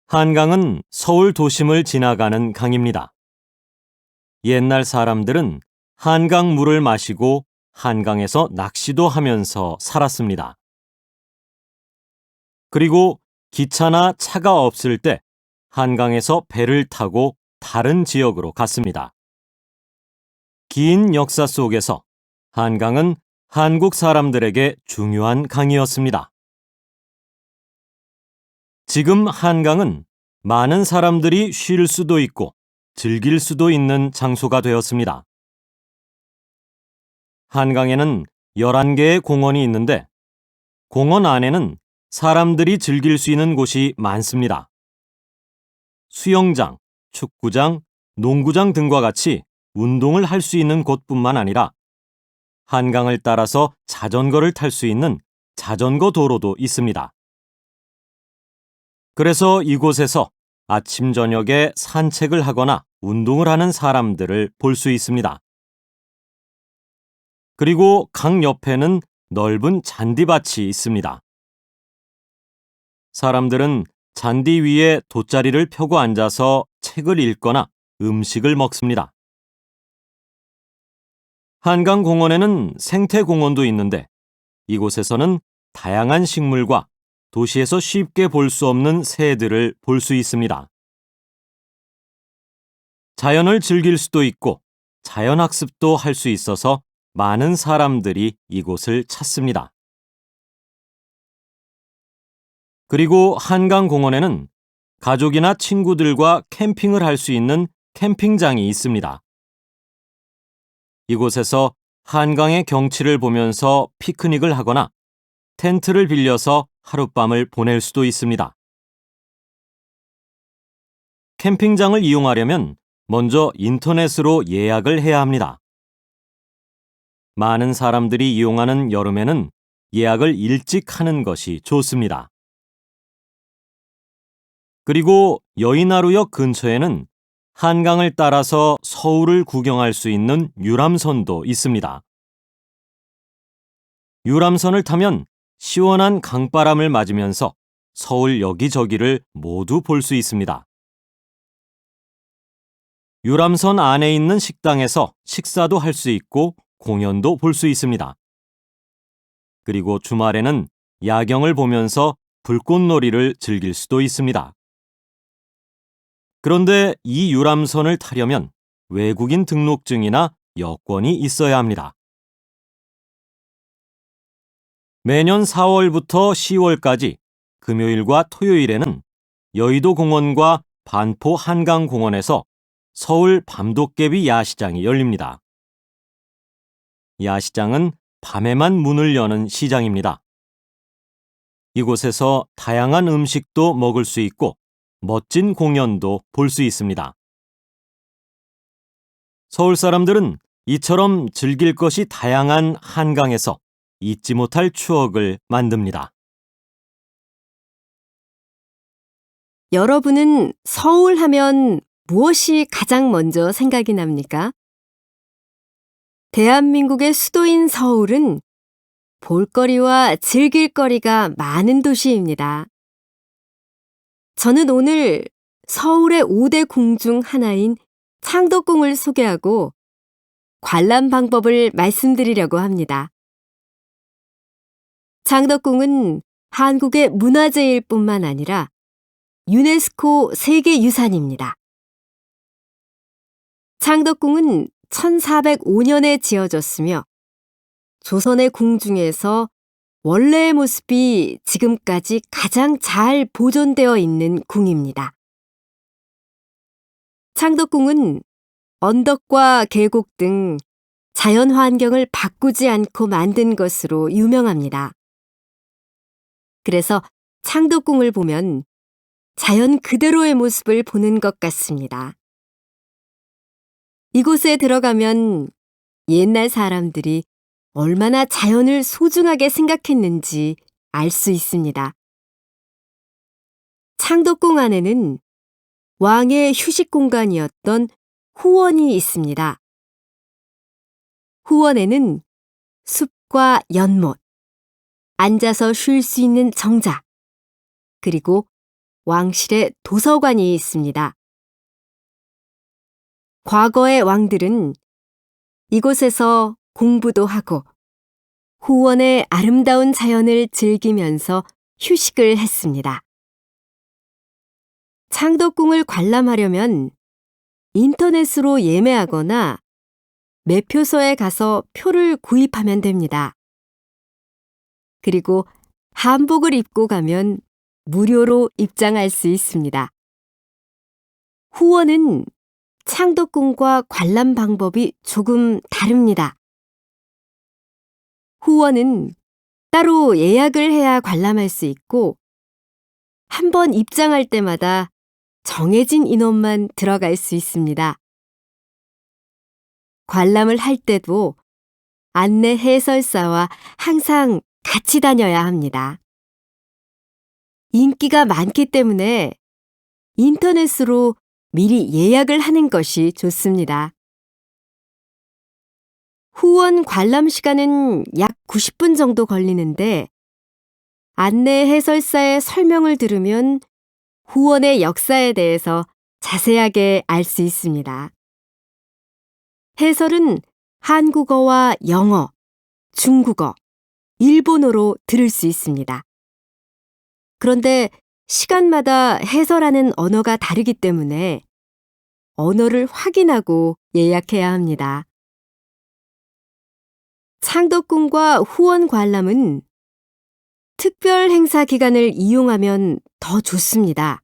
한강은 서울 도심을 지나가는 강입니다. 옛날 사람들은 한강 물을 마시고 한강에서 낚시도 하면서 살았습니다. 그리고 기차나 차가 없을 때 한강에서 배를 타고 다른 지역으로 갔습니다. 긴 역사 속에서 한강은 한국 사람들에게 중요한 강이었습니다. 지금 한강은 많은 사람들이 쉴 수도 있고 즐길 수도 있는 장소가 되었습니다. 한강에는 11개의 공원이 있는데 공원 안에는 사람들이 즐길 수 있는 곳이 많습니다. 수영장, 축구장, 농구장 등과 같이 운동을 할 수 있는 곳뿐만 아니라 한강을 따라서 자전거를 탈 수 있는 자전거 도로도 있습니다. 그래서 이곳에서 아침 저녁에 산책을 하거나 운동을 하는 사람들을 볼 수 있습니다. 그리고 강 옆에는 넓은 잔디밭이 있습니다. 사람들은 잔디 위에 돗자리를 펴고 앉아서 책을 읽거나 음식을 먹습니다. 한강공원에는 생태공원도 있는데 이곳에서는 다양한 식물과 도시에서 쉽게 볼 수 없는 새들을 볼 수 있습니다. 자연을 즐길 수도 있고 자연학습도 할 수 있어서 많은 사람들이 이곳을 찾습니다. 그리고 한강공원에는 가족이나 친구들과 캠핑을 할 수 있는 캠핑장이 있습니다. 이곳에서 한강의 경치를 보면서 피크닉을 하거나 텐트를 빌려서 하룻밤을 보낼 수도 있습니다. 캠핑장을 이용하려면 먼저 인터넷으로 예약을 해야 합니다. 많은 사람들이 이용하는 여름에는 예약을 일찍 하는 것이 좋습니다. 그리고 여의나루역 근처에는 한강을 따라서 서울을 구경할 수 있는 유람선도 있습니다. 유람선을 타면 시원한 강바람을 맞으면서 서울 여기저기를 모두 볼 수 있습니다. 유람선 안에 있는 식당에서 식사도 할 수 있고 공연도 볼 수 있습니다. 그리고 주말에는 야경을 보면서 불꽃놀이를 즐길 수도 있습니다. 그런데 이 유람선을 타려면 외국인 등록증이나 여권이 있어야 합니다. 매년 4월부터 10월까지 금요일과 토요일에는 여의도 공원과 반포 한강공원에서 서울 밤도깨비 야시장이 열립니다. 야시장은 밤에만 문을 여는 시장입니다. 이곳에서 다양한 음식도 먹을 수 있고 멋진 공연도 볼 수 있습니다. 서울 사람들은 이처럼 즐길 것이 다양한 한강에서 잊지 못할 추억을 만듭니다. 여러분은 서울 하면 무엇이 가장 먼저 생각이 납니까? 대한민국의 수도인 서울은 볼거리와 즐길거리가 많은 도시입니다. 저는 오늘 서울의 5대 궁 중 하나인 창덕궁을 소개하고 관람 방법을 말씀드리려고 합니다. 창덕궁은 한국의 문화재일 뿐만 아니라 유네스코 세계유산입니다. 창덕궁은 1405년에 지어졌으며 조선의 궁 중에서 원래의 모습이 지금까지 가장 잘 보존되어 있는 궁입니다. 창덕궁은 언덕과 계곡 등 자연 환경을 바꾸지 않고 만든 것으로 유명합니다. 그래서 창덕궁을 보면 자연 그대로의 모습을 보는 것 같습니다. 이곳에 들어가면 옛날 사람들이 얼마나 자연을 소중하게 생각했는지 알 수 있습니다. 창덕궁 안에는 왕의 휴식 공간이었던 후원이 있습니다. 후원에는 숲과 연못, 앉아서 쉴 수 있는 정자, 그리고 왕실의 도서관이 있습니다. 과거의 왕들은 이곳에서 공부도 하고 후원의 아름다운 자연을 즐기면서 휴식을 했습니다. 창덕궁을 관람하려면 인터넷으로 예매하거나 매표소에 가서 표를 구입하면 됩니다. 그리고 한복을 입고 가면 무료로 입장할 수 있습니다. 후원은 창덕궁과 관람 방법이 조금 다릅니다. 후원은 따로 예약을 해야 관람할 수 있고 한 번 입장할 때마다 정해진 인원만 들어갈 수 있습니다. 관람을 할 때도 안내 해설사와 항상 같이 다녀야 합니다. 인기가 많기 때문에 인터넷으로 미리 예약을 하는 것이 좋습니다. 후원 관람 시간은 약 90분 정도 걸리는데 안내 해설사의 설명을 들으면 후원의 역사에 대해서 자세하게 알 수 있습니다. 해설은 한국어와 영어, 중국어, 일본어로 들을 수 있습니다. 그런데 시간마다 해설하는 언어가 다르기 때문에 언어를 확인하고 예약해야 합니다. 창덕궁과 후원 관람은 특별 행사 기간을 이용하면 더 좋습니다.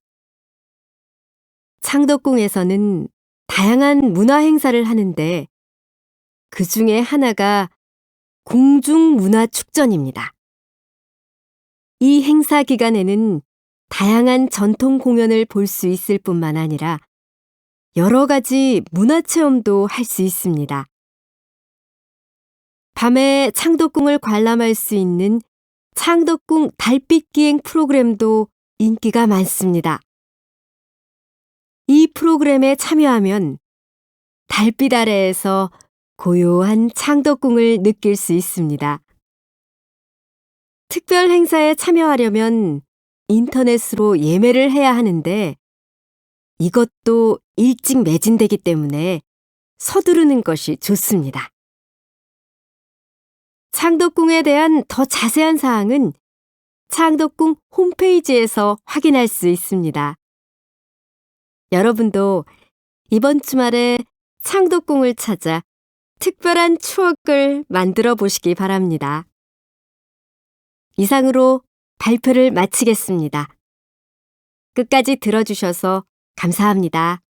창덕궁에서는 다양한 문화 행사를 하는데 그 중에 하나가 궁중문화축전입니다. 이 행사 기간에는 다양한 전통 공연을 볼 수 있을 뿐만 아니라 여러 가지 문화체험도 할 수 있습니다. 밤에 창덕궁을 관람할 수 있는 창덕궁 달빛기행 프로그램도 인기가 많습니다. 이 프로그램에 참여하면 달빛 아래에서 고요한 창덕궁을 느낄 수 있습니다. 특별 행사에 참여하려면 인터넷으로 예매를 해야 하는데 이것도 일찍 매진되기 때문에 서두르는 것이 좋습니다. 창덕궁에 대한 더 자세한 사항은 창덕궁 홈페이지에서 확인할 수 있습니다. 여러분도 이번 주말에 창덕궁을 찾아 특별한 추억을 만들어 보시기 바랍니다. 이상으로 발표를 마치겠습니다. 끝까지 들어주셔서 감사합니다.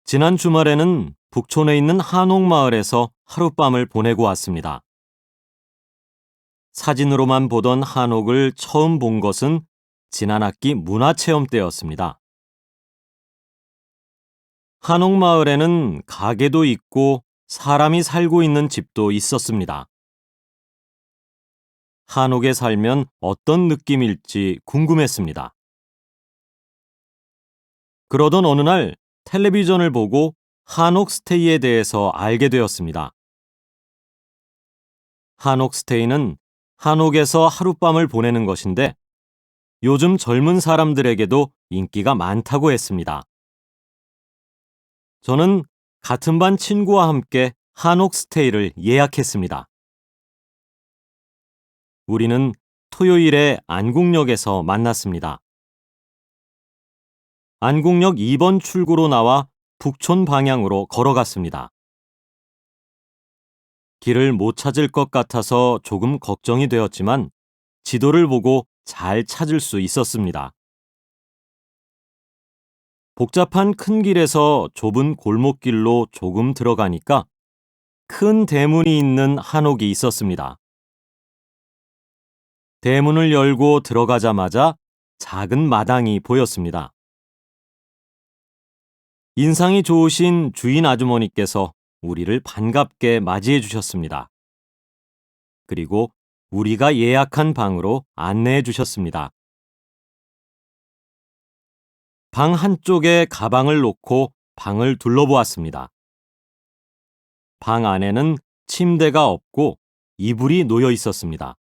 지난 주말에는 북촌에 있는 한옥마을에서 하룻밤을 보내고 왔습니다. 사진으로만 보던 한옥을 처음 본 것은 지난 학기 문화체험 때였습니다. 한옥마을에는 가게도 있고 사람이 살고 있는 집도 있었습니다. 한옥에 살면 어떤 느낌일지 궁금했습니다. 그러던 어느 날 텔레비전을 보고 한옥 스테이에 대해서 알게 되었습니다. 한옥 스테이는 한옥에서 하룻밤을 보내는 것인데 요즘 젊은 사람들에게도 인기가 많다고 했습니다. 저는 같은 반 친구와 함께 한옥 스테이를 예약했습니다. 우리는 토요일에 안국역에서 만났습니다. 안국역 2번 출구로 나와 북촌 방향으로 걸어갔습니다. 길을 못 찾을 것 같아서 조금 걱정이 되었지만 지도를 보고 잘 찾을 수 있었습니다. 복잡한 큰 길에서 좁은 골목길로 조금 들어가니까 큰 대문이 있는 한옥이 있었습니다. 대문을 열고 들어가자마자 작은 마당이 보였습니다. 인상이 좋으신 주인 아주머니께서 우리를 반갑게 맞이해 주셨습니다. 그리고 우리가 예약한 방으로 안내해 주셨습니다. 방 한쪽에 가방을 놓고 방을 둘러보았습니다. 방 안에는 침대가 없고 이불이 놓여 있었습니다.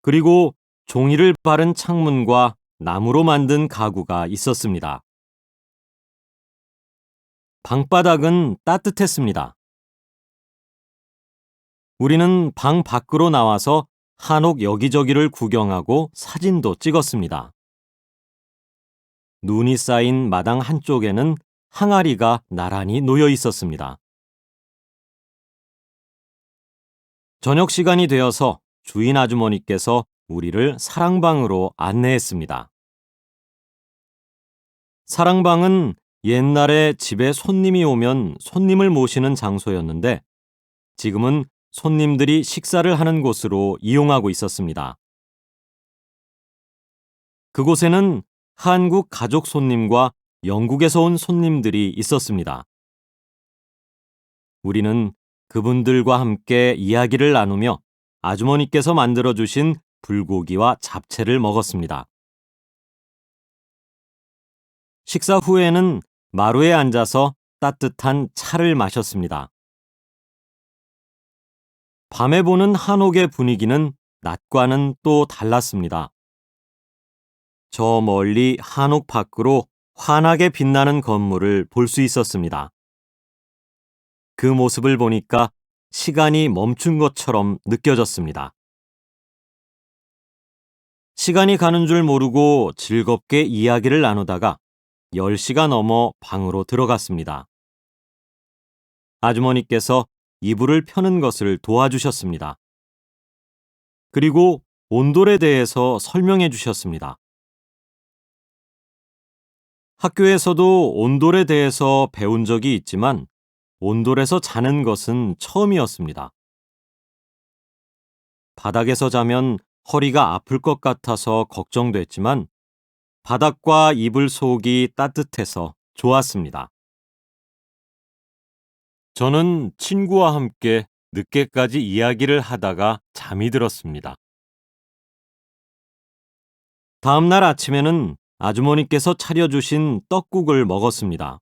그리고 종이를 바른 창문과 나무로 만든 가구가 있었습니다. 방바닥은 따뜻했습니다. 우리는 방 밖으로 나와서 한옥 여기저기를 구경하고 사진도 찍었습니다. 눈이 쌓인 마당 한쪽에는 항아리가 나란히 놓여 있었습니다. 저녁 시간이 되어서 주인 아주머니께서 우리를 사랑방으로 안내했습니다. 사랑방은 옛날에 집에 손님이 오면 손님을 모시는 장소였는데 지금은 손님들이 식사를 하는 곳으로 이용하고 있었습니다. 그곳에는 한국 가족 손님과 영국에서 온 손님들이 있었습니다. 우리는 그분들과 함께 이야기를 나누며 아주머니께서 만들어주신 불고기와 잡채를 먹었습니다. 식사 후에는 마루에 앉아서 따뜻한 차를 마셨습니다. 밤에 보는 한옥의 분위기는 낮과는 또 달랐습니다. 저 멀리 한옥 밖으로 환하게 빛나는 건물을 볼 수 있었습니다. 그 모습을 보니까 시간이 멈춘 것처럼 느껴졌습니다. 시간이 가는 줄 모르고 즐겁게 이야기를 나누다가 10시가 넘어 방으로 들어갔습니다. 아주머니께서 이불을 펴는 것을 도와주셨습니다. 그리고 온돌에 대해서 설명해 주셨습니다. 학교에서도 온돌에 대해서 배운 적이 있지만 온돌에서 자는 것은 처음이었습니다. 바닥에서 자면 허리가 아플 것 같아서 걱정됐지만 바닥과 이불 속이 따뜻해서 좋았습니다. 저는 친구와 함께 늦게까지 이야기를 하다가 잠이 들었습니다. 다음 날 아침에는 아주머니께서 차려주신 떡국을 먹었습니다.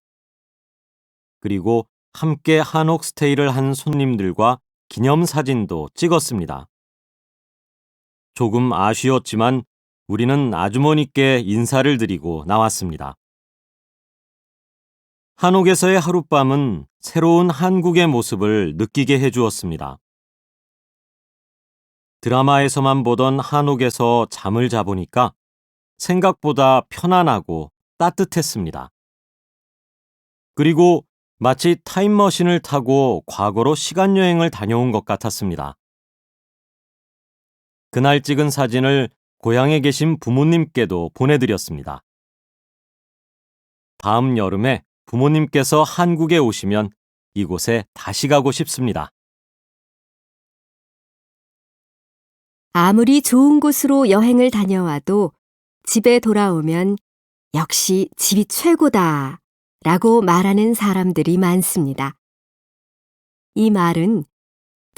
그리고 함께 한옥 스테이를 한 손님들과 기념사진도 찍었습니다. 조금 아쉬웠지만 우리는 아주머니께 인사를 드리고 나왔습니다. 한옥에서의 하룻밤은 새로운 한국의 모습을 느끼게 해주었습니다. 드라마에서만 보던 한옥에서 잠을 자보니까 생각보다 편안하고 따뜻했습니다. 그리고 마치 타임머신을 타고 과거로 시간여행을 다녀온 것 같았습니다. 그날 찍은 사진을 고향에 계신 부모님께도 보내드렸습니다. 다음 여름에 부모님께서 한국에 오시면 이곳에 다시 가고 싶습니다. 아무리 좋은 곳으로 여행을 다녀와도 집에 돌아오면 역시 집이 최고다 라고 말하는 사람들이 많습니다. 이 말은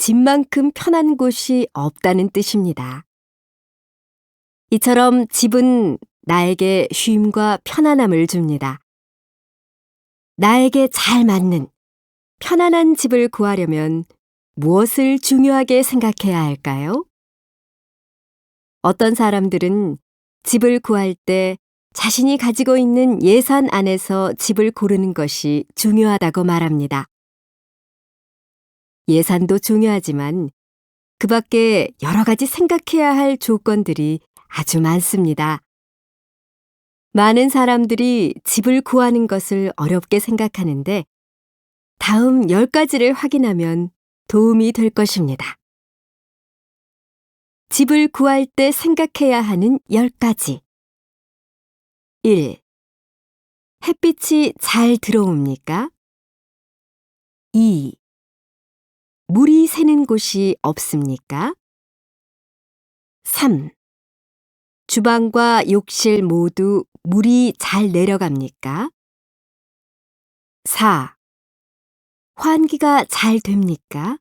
집만큼 편한 곳이 없다는 뜻입니다. 이처럼 집은 나에게 쉼과 편안함을 줍니다. 나에게 잘 맞는 편안한 집을 구하려면 무엇을 중요하게 생각해야 할까요? 어떤 사람들은 집을 구할 때 자신이 가지고 있는 예산 안에서 집을 고르는 것이 중요하다고 말합니다. 예산도 중요하지만 그 밖에 여러 가지 생각해야 할 조건들이 아주 많습니다. 많은 사람들이 집을 구하는 것을 어렵게 생각하는데 다음 10가지를 확인하면 도움이 될 것입니다. 집을 구할 때 생각해야 하는 10가지. 1. 햇빛이 잘 들어옵니까? 2. 물이 새는 곳이 없습니까? 3. 주방과 욕실 모두 물이 잘 내려갑니까? 4. 환기가 잘 됩니까?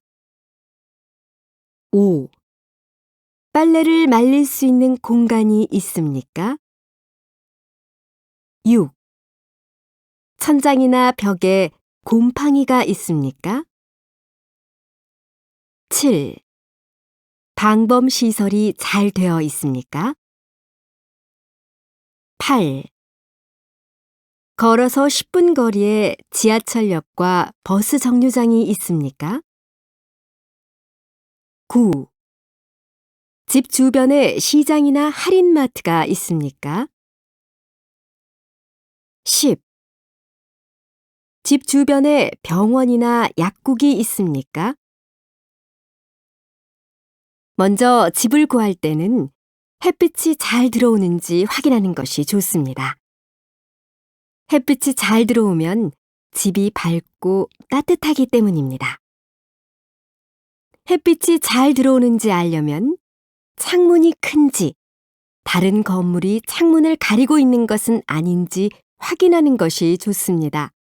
5. 빨래를 말릴 수 있는 공간이 있습니까? 6. 천장이나 벽에 곰팡이가 있습니까? 7. 방범 시설이 잘 되어 있습니까? 8. 걸어서 10분 거리에 지하철역과 버스 정류장이 있습니까? 9. 집 주변에 시장이나 할인마트가 있습니까? 10. 집 주변에 병원이나 약국이 있습니까? 먼저 집을 구할 때는 햇빛이 잘 들어오는지 확인하는 것이 좋습니다. 햇빛이 잘 들어오면 집이 밝고 따뜻하기 때문입니다. 햇빛이 잘 들어오는지 알려면 창문이 큰지, 다른 건물이 창문을 가리고 있는 것은 아닌지 확인하는 것이 좋습니다.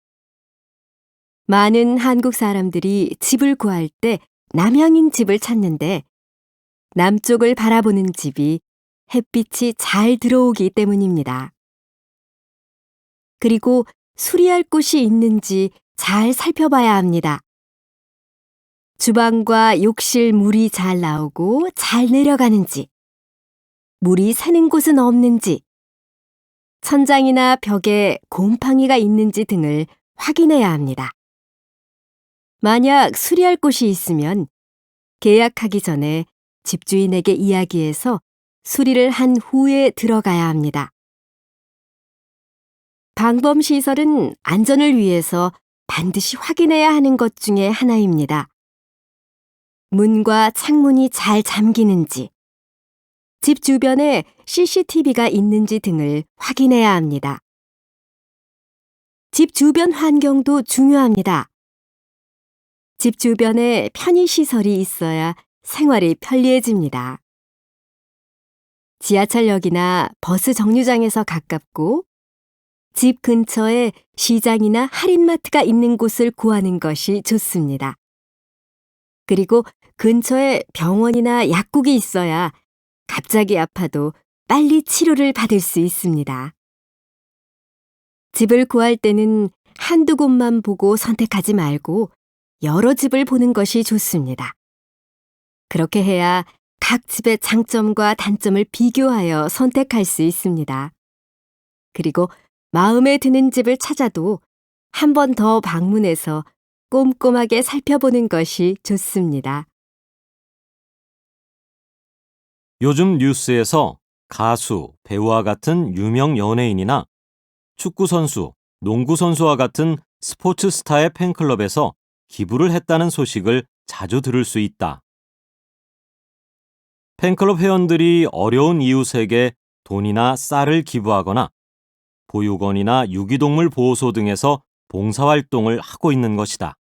많은 한국 사람들이 집을 구할 때 남향인 집을 찾는데 남쪽을 바라보는 집이 햇빛이 잘 들어오기 때문입니다. 그리고 수리할 곳이 있는지 잘 살펴봐야 합니다. 주방과 욕실 물이 잘 나오고 잘 내려가는지, 물이 새는 곳은 없는지, 천장이나 벽에 곰팡이가 있는지 등을 확인해야 합니다. 만약 수리할 곳이 있으면 계약하기 전에 집주인에게 이야기해서 수리를 한 후에 들어가야 합니다. 방범시설은 안전을 위해서 반드시 확인해야 하는 것 중에 하나입니다. 문과 창문이 잘 잠기는지, 집 주변에 CCTV가 있는지 등을 확인해야 합니다. 집 주변 환경도 중요합니다. 집 주변에 편의시설이 있어야 생활이 편리해집니다. 지하철역이나 버스 정류장에서 가깝고 집 근처에 시장이나 할인마트가 있는 곳을 구하는 것이 좋습니다. 그리고 근처에 병원이나 약국이 있어야 갑자기 아파도 빨리 치료를 받을 수 있습니다. 집을 구할 때는 한두 곳만 보고 선택하지 말고 여러 집을 보는 것이 좋습니다. 그렇게 해야 각 집의 장점과 단점을 비교하여 선택할 수 있습니다. 그리고 마음에 드는 집을 찾아도 한 번 더 방문해서 꼼꼼하게 살펴보는 것이 좋습니다. 요즘 뉴스에서 가수, 배우와 같은 유명 연예인이나 축구선수, 농구선수와 같은 스포츠 스타의 팬클럽에서 기부를 했다는 소식을 자주 들을 수 있다. 팬클럽 회원들이 어려운 이웃에게 돈이나 쌀을 기부하거나 보육원이나 유기동물 보호소 등에서 봉사활동을 하고 있는 것이다.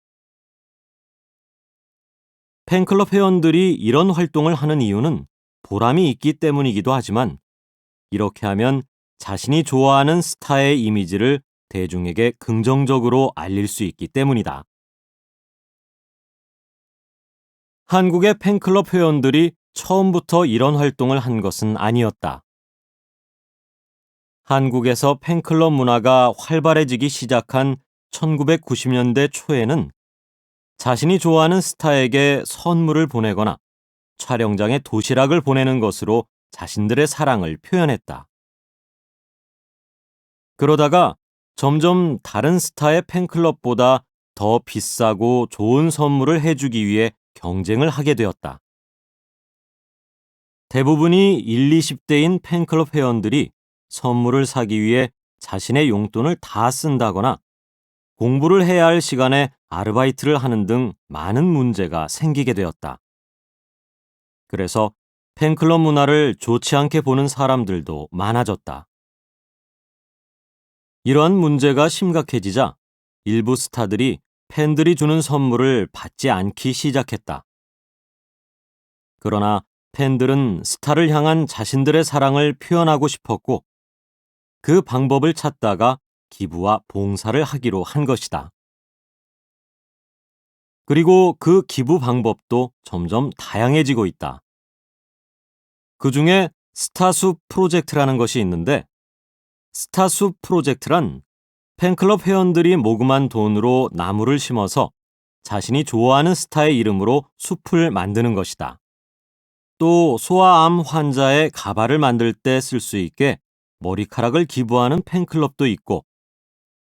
팬클럽 회원들이 이런 활동을 하는 이유는 보람이 있기 때문이기도 하지만 이렇게 하면 자신이 좋아하는 스타의 이미지를 대중에게 긍정적으로 알릴 수 있기 때문이다. 한국의 팬클럽 회원들이 처음부터 이런 활동을 한 것은 아니었다. 한국에서 팬클럽 문화가 활발해지기 시작한 1990년대 초에는 자신이 좋아하는 스타에게 선물을 보내거나 촬영장에 도시락을 보내는 것으로 자신들의 사랑을 표현했다. 그러다가 점점 다른 스타의 팬클럽보다 더 비싸고 좋은 선물을 해주기 위해 경쟁을 하게 되었다. 대부분이 20대인 팬클럽 회원들이 선물을 사기 위해 자신의 용돈을 다 쓴다거나 공부를 해야 할 시간에 아르바이트를 하는 등 많은 문제가 생기게 되었다. 그래서 팬클럽 문화를 좋지 않게 보는 사람들도 많아졌다. 이러한 문제가 심각해지자 일부 스타들이 팬들이 주는 선물을 받지 않기 시작했다. 그러나 팬들은 스타를 향한 자신들의 사랑을 표현하고 싶었고 그 방법을 찾다가 기부와 봉사를 하기로 한 것이다. 그리고 그 기부 방법도 점점 다양해지고 있다. 그 중에 스타숲 프로젝트라는 것이 있는데 스타숲 프로젝트란 팬클럽 회원들이 모금한 돈으로 나무를 심어서 자신이 좋아하는 스타의 이름으로 숲을 만드는 것이다. 또 소아암 환자의 가발을 만들 때 쓸 수 있게 머리카락을 기부하는 팬클럽도 있고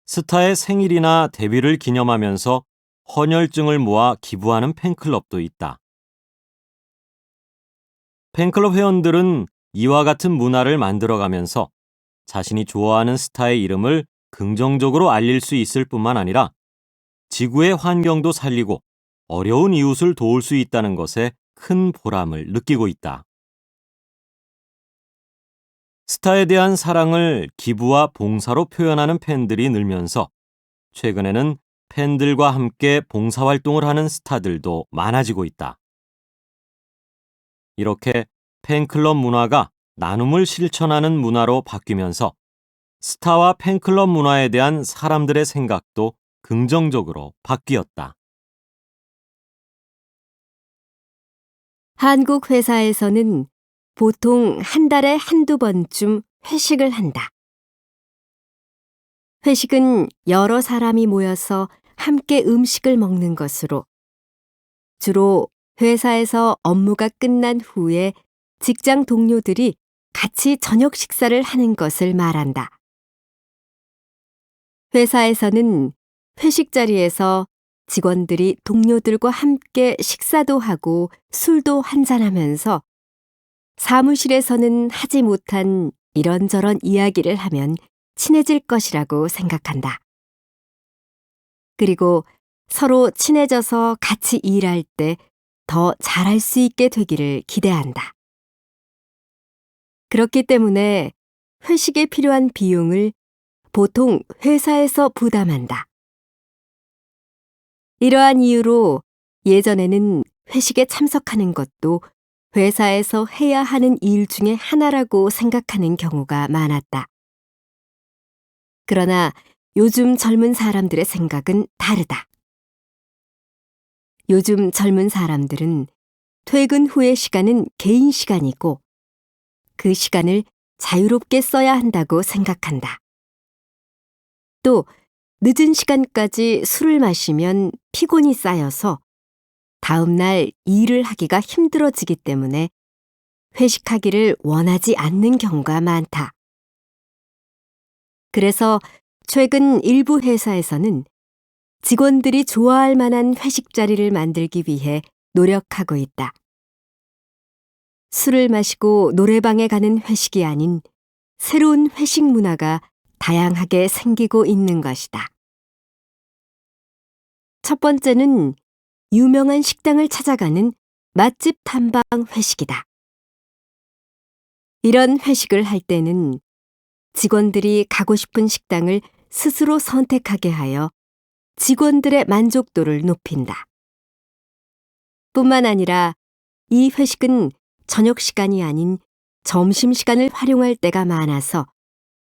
스타의 생일이나 데뷔를 기념하면서 헌혈증을 모아 기부하는 팬클럽도 있다. 팬클럽 회원들은 이와 같은 문화를 만들어가면서 자신이 좋아하는 스타의 이름을 긍정적으로 알릴 수 있을 뿐만 아니라 지구의 환경도 살리고 어려운 이웃을 도울 수 있다는 것에 큰 보람을 느끼고 있다. 스타에 대한 사랑을 기부와 봉사로 표현하는 팬들이 늘면서 최근에는 팬들과 함께 봉사활동을 하는 스타들도 많아지고 있다. 이렇게 팬클럽 문화가 나눔을 실천하는 문화로 바뀌면서 스타와 팬클럽 문화에 대한 사람들의 생각도 긍정적으로 바뀌었다. 한국 회사에서는 보통 한 달에 한두 번쯤 회식을 한다. 회식은 여러 사람이 모여서 함께 음식을 먹는 것으로 주로 회사에서 업무가 끝난 후에 직장 동료들이 같이 저녁 식사를 하는 것을 말한다. 회사에서는 회식 자리에서 직원들이 동료들과 함께 식사도 하고 술도 한잔하면서 사무실에서는 하지 못한 이런저런 이야기를 하면 친해질 것이라고 생각한다. 그리고 서로 친해져서 같이 일할 때 더 잘할 수 있게 되기를 기대한다. 그렇기 때문에 회식에 필요한 비용을 보통 회사에서 부담한다. 이러한 이유로 예전에는 회식에 참석하는 것도 회사에서 해야 하는 일 중에 하나라고 생각하는 경우가 많았다. 그러나 요즘 젊은 사람들의 생각은 다르다. 요즘 젊은 사람들은 퇴근 후의 시간은 개인 시간이고 그 시간을 자유롭게 써야 한다고 생각한다. 또 늦은 시간까지 술을 마시면 피곤이 쌓여서 다음 날 일을 하기가 힘들어지기 때문에 회식하기를 원하지 않는 경우가 많다. 그래서 최근 일부 회사에서는 직원들이 좋아할 만한 회식 자리를 만들기 위해 노력하고 있다. 술을 마시고 노래방에 가는 회식이 아닌 새로운 회식 문화가 다양하게 생기고 있는 것이다. 첫 번째는 유명한 식당을 찾아가는 맛집 탐방 회식이다. 이런 회식을 할 때는 직원들이 가고 싶은 식당을 스스로 선택하게 하여 직원들의 만족도를 높인다. 뿐만 아니라 이 회식은 저녁 시간이 아닌 점심시간을 활용할 때가 많아서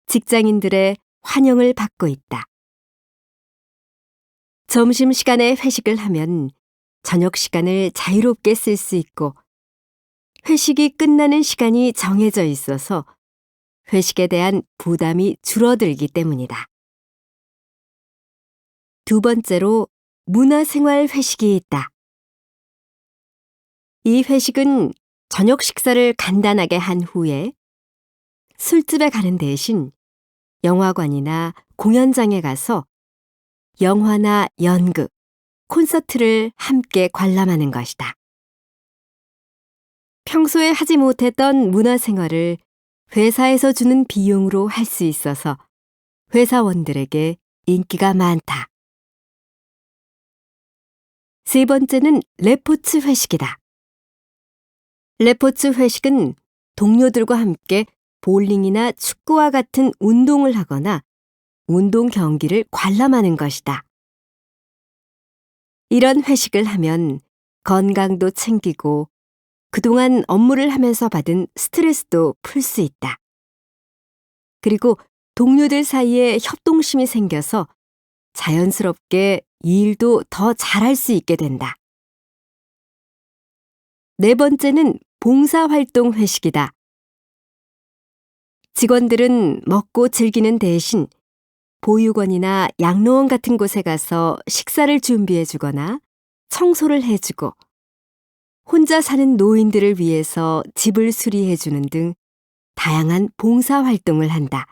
직장인들의 환영을 받고 있다. 점심시간에 회식을 하면 저녁 시간을 자유롭게 쓸 수 있고 회식이 끝나는 시간이 정해져 있어서 회식에 대한 부담이 줄어들기 때문이다. 두 번째로 문화생활 회식이 있다. 이 회식은 저녁 식사를 간단하게 한 후에 술집에 가는 대신 영화관이나 공연장에 가서 영화나 연극, 콘서트를 함께 관람하는 것이다. 평소에 하지 못했던 문화생활을 회사에서 주는 비용으로 할 수 있어서 회사원들에게 인기가 많다. 세 번째는 레포츠 회식이다. 레포츠 회식은 동료들과 함께 볼링이나 축구와 같은 운동을 하거나 운동 경기를 관람하는 것이다. 이런 회식을 하면 건강도 챙기고 그동안 업무를 하면서 받은 스트레스도 풀 수 있다. 그리고 동료들 사이에 협동심이 생겨서 자연스럽게 일도 더 잘할 수 있게 된다. 네 번째는 봉사활동 회식이다. 직원들은 먹고 즐기는 대신 보육원이나 양로원 같은 곳에 가서 식사를 준비해주거나 청소를 해주고 혼자 사는 노인들을 위해서 집을 수리해주는 등 다양한 봉사 활동을 한다.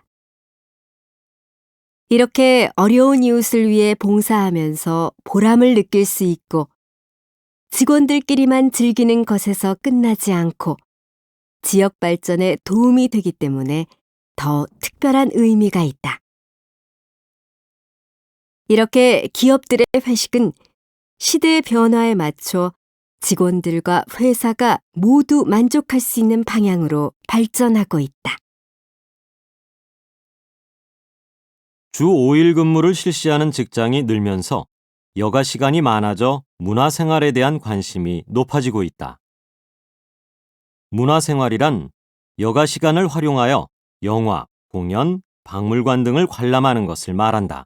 이렇게 어려운 이웃을 위해 봉사하면서 보람을 느낄 수 있고 직원들끼리만 즐기는 것에서 끝나지 않고 지역 발전에 도움이 되기 때문에 더 특별한 의미가 있다. 이렇게 기업들의 회식은 시대의 변화에 맞춰 직원들과 회사가 모두 만족할 수 있는 방향으로 발전하고 있다. 주 5일 근무를 실시하는 직장이 늘면서 여가 시간이 많아져 문화생활에 대한 관심이 높아지고 있다. 문화생활이란 여가 시간을 활용하여 영화, 공연, 박물관 등을 관람하는 것을 말한다.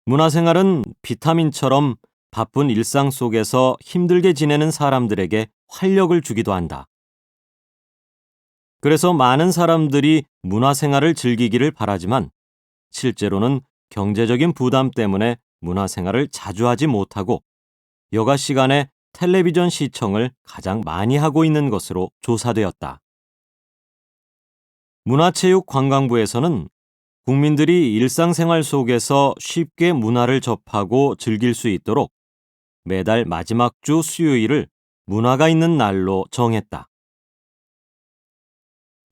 문화생활은 비타민처럼 바쁜 일상 속에서 힘들게 지내는 사람들에게 활력을 주기도 한다. 그래서 많은 사람들이 문화생활을 즐기기를 바라지만 실제로는 경제적인 부담 때문에 문화생활을 자주 하지 못하고 여가 시간에 텔레비전 시청을 가장 많이 하고 있는 것으로 조사되었다. 문화체육관광부에서는 국민들이 일상생활 속에서 쉽게 문화를 접하고 즐길 수 있도록 매달 마지막 주 수요일을 문화가 있는 날로 정했다.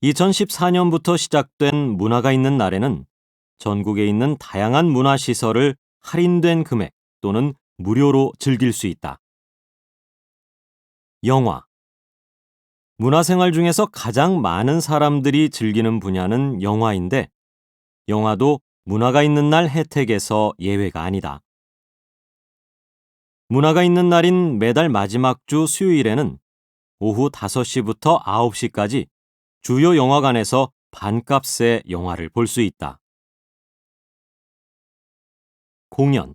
2014년부터 시작된 문화가 있는 날에는 전국에 있는 다양한 문화시설을 할인된 금액 또는 무료로 즐길 수 있다. 영화. 문화생활 중에서 가장 많은 사람들이 즐기는 분야는 영화인데 영화도 문화가 있는 날 혜택에서 예외가 아니다. 문화가 있는 날인 매달 마지막 주 수요일에는 오후 5시부터 9시까지 주요 영화관에서 반값에 영화를 볼 수 있다. 공연.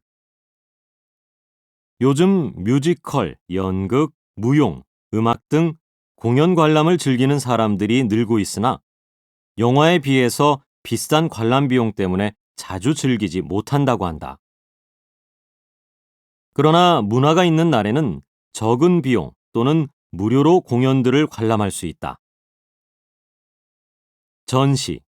요즘 뮤지컬, 연극, 무용, 음악 등 공연 관람을 즐기는 사람들이 늘고 있으나 영화에 비해서 비싼 관람 비용 때문에 자주 즐기지 못한다고 한다. 그러나 문화가 있는 날에는 적은 비용 또는 무료로 공연들을 관람할 수 있다. 전시.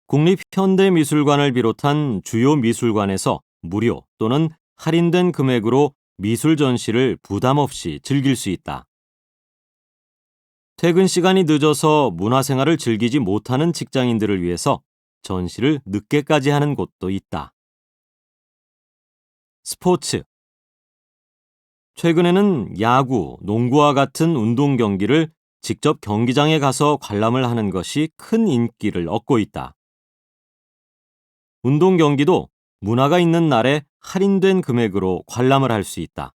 국립현대미술관을 비롯한 주요 미술관에서 무료 또는 할인된 금액으로 미술 전시를 부담 없이 즐길 수 있다. 퇴근 시간이 늦어서 문화생활을 즐기지 못하는 직장인들을 위해서 전시를 늦게까지 하는 곳도 있다. 스포츠. 최근에는 야구, 농구와 같은 운동 경기를 직접 경기장에 가서 관람을 하는 것이 큰 인기를 얻고 있다. 운동 경기도 문화가 있는 날에 할인된 금액으로 관람을 할 수 있다.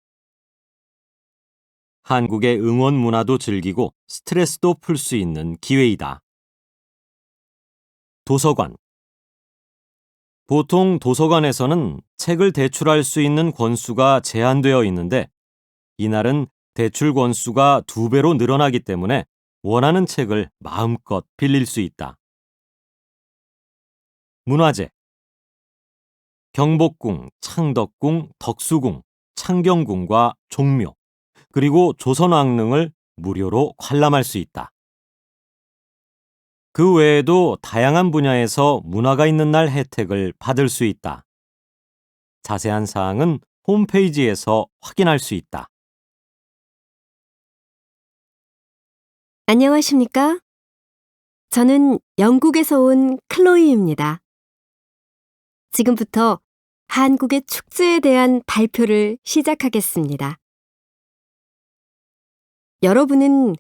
한국의 응원 문화도 즐기고 스트레스도 풀 수 있는 기회이다. 도서관. 보통 도서관에서는 책을 대출할 수 있는 권수가 제한되어 있는데 이날은 대출 권수가 2배로 늘어나기 때문에 원하는 책을 마음껏 빌릴 수 있다. 문화재. 경복궁, 창덕궁, 덕수궁, 창경궁과 종묘, 그리고 조선왕릉을 무료로 관람할 수 있다. 그 외에도 다양한 분야에서 문화가 있는 날 혜택을 받을 수 있다. 자세한 사항은 홈페이지에서 확인할 수 있다. 안녕하십니까? 저는 영국에서 온 클로이입니다. 지금부터 한국의 축제에 대한 발표를 시작하겠습니다. 여러분은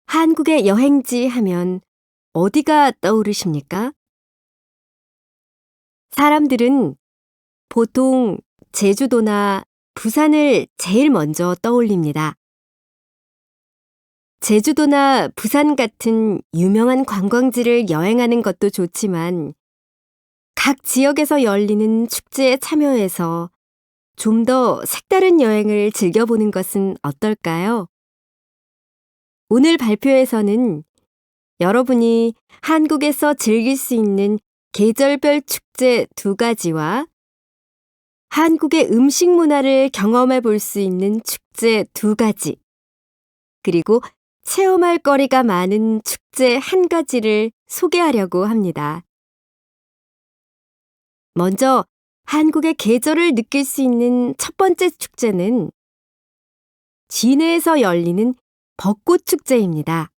한국의 여행지 하면 어디가 떠오르십니까? 사람들은 보통 제주도나 부산을 제일 먼저 떠올립니다. 제주도나 부산 같은 유명한 관광지를 여행하는 것도 좋지만 각 지역에서 열리는 축제에 참여해서 좀 더 색다른 여행을 즐겨보는 것은 어떨까요? 오늘 발표에서는 여러분이 한국에서 즐길 수 있는 계절별 축제 2가지와 한국의 음식 문화를 경험해 볼 수 있는 축제 2가지, 그리고 체험할 거리가 많은 축제 한 가지를 소개하려고 합니다. 먼저 한국의 계절을 느낄 수 있는 첫 번째 축제는 진해에서 열리는 벚꽃 축제입니다.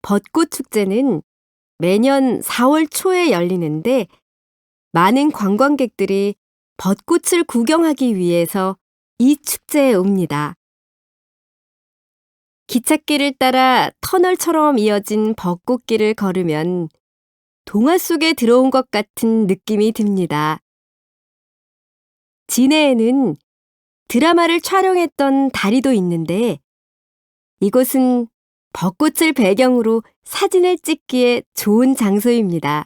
벚꽃 축제는 매년 4월 초에 열리는데 많은 관광객들이 벚꽃을 구경하기 위해서 이 축제에 옵니다. 기찻길을 따라 터널처럼 이어진 벚꽃길을 걸으면 동화 속에 들어온 것 같은 느낌이 듭니다. 진해에는 드라마를 촬영했던 다리도 있는데 이곳은 벚꽃을 배경으로 사진을 찍기에 좋은 장소입니다.